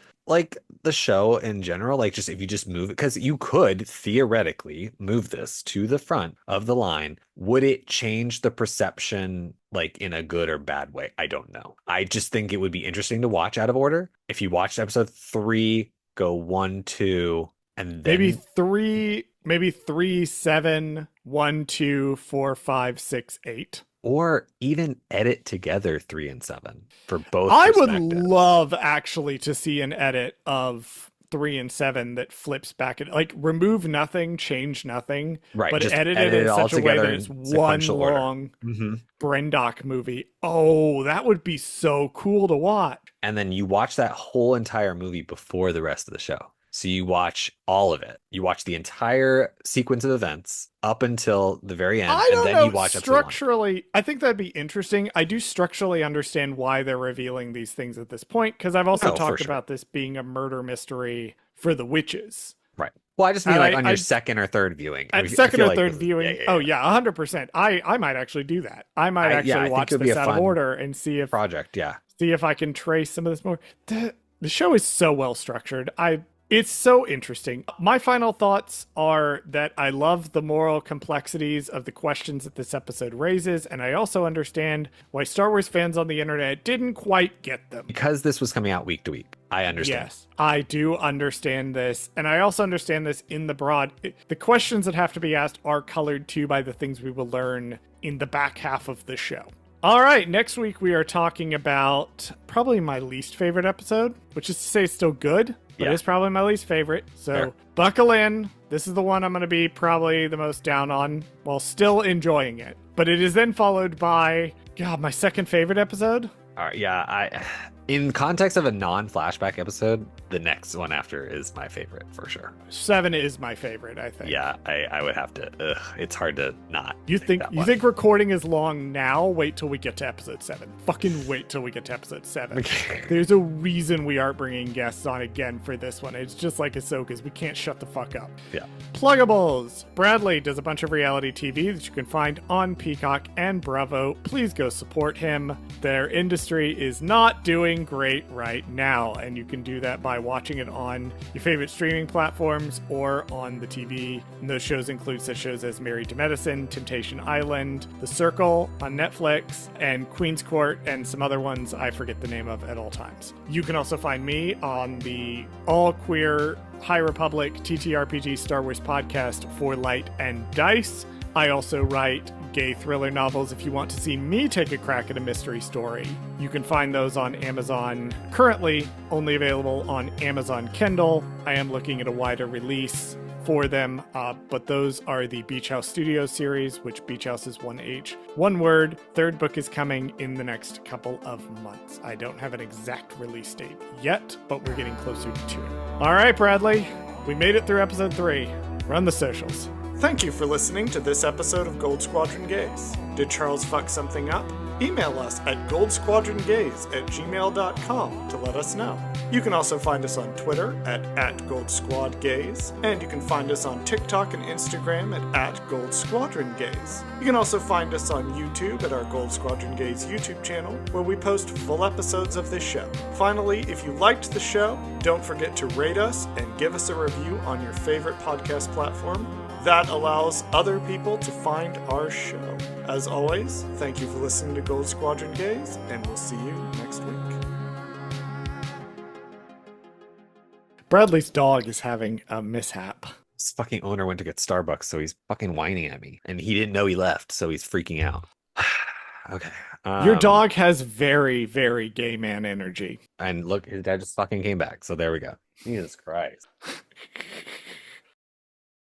show in general. Like, just if you just move it, because you could theoretically move this to the front of the line. Would it change the perception, like, in a good or bad way? I don't know. I just think it would be interesting to watch out of order. If you watched episode 3, go 1, 2, and then Maybe 3, 7, 1, 2, 4, 5, 6, 8. or even edit together 3 and 7 for both I would perspectives. love actually to see an edit of 3 and 7 that flips back and like remove nothing, change nothing, Right, but just edit edit it in it all such a way together that in it's one sequential order. long Mhm. Brendock movie. Oh, that would be so cool to watch. And then you watch that whole entire movie before the rest of the show. So you watch all of it. You watch the entire sequence of events up until the very end, I and don't then know. you watch episode 1. Structurally, I think that'd be interesting. I do structurally understand why they're revealing these things at this point, because I've also No, for talked sure. about this being a murder mystery for the witches. Right. Well, I just mean And like on your second or third viewing. At I second feel or like third this- viewing. Oh yeah, 100%. I might actually do that. I might I actually think watch it would be this a out of fun order and see project. Yeah. if I can trace some of this more. The show is so well structured. It's so interesting. My final thoughts are that I love the moral complexities of the questions that this episode raises, and I also understand why Star Wars fans on the internet didn't quite get them. Because this was coming out week to week. I understand. Yes, I do understand this, and I also understand this in the broad. The questions that have to be asked are colored too by the things we will learn in the back half of the show. All right, next week we are talking about probably my least favorite episode, which is to say it's still good, but it's probably my least favorite. So Fair. Buckle in. This is the one I'm going to be probably the most down on while still enjoying it. But it is then followed by, God, my second favorite episode. All right, yeah, in context of a non-flashback episode, the next one after is my favorite for sure. 7 is my favorite, I think. Yeah, I would have to. It's hard to not. You think recording is long now? Wait till we get to episode 7. Fucking wait till we get to episode 7. There's a reason we aren't bringing guests on again for this one. It's just like Ahsoka's. We can't shut the fuck up. Yeah. Pluggables. Bradley does a bunch of reality TV that you can find on Peacock and Bravo. Please go support him. Their industry is not doing great right now, and you can do that by watching it on your favorite streaming platforms or on the TV. And those shows include such shows as Married to Medicine, Temptation Island, The Circle on Netflix, and Queen's Court, and some other ones I forget the name of at all times. You can also find me on the all queer High Republic TTRPG Star Wars podcast For Light and Dice. I also write gay thriller novels if you want to see me take a crack at a mystery story. You can find those on Amazon, currently only available on Amazon Kindle. I am looking at a wider release for them, but those are the Beach House Studios series, which Beach House is 1H. One word, third book is coming in the next couple of months. I don't have an exact release date yet, but we're getting closer to it. All right, Bradley, we made it through episode 3. Run the socials. Thank you for listening to this episode of Gold Squadron Gaze. Did Charles fuck something up? Email us at goldsquadrongaze@gmail.com to let us know. You can also find us on Twitter at @GoldSquadGaze, and you can find us on TikTok and Instagram at @GoldSquadronGaze. You can also find us on YouTube at our Gold Squadron Gaze YouTube channel, where we post full episodes of this show. Finally, if you liked the show, don't forget to rate us and give us a review on your favorite podcast platform. That allows other people to find our show. As always, thank you for listening to Gold Squadron Gaze, and we'll see you next week. Bradley's dog is having a mishap. This fucking owner went to get Starbucks, so he's fucking whining at me, and he didn't know he left, so he's freaking out. Okay. Your dog has very, very gay man energy. And look, his dad just fucking came back, so there we go. Jesus Christ.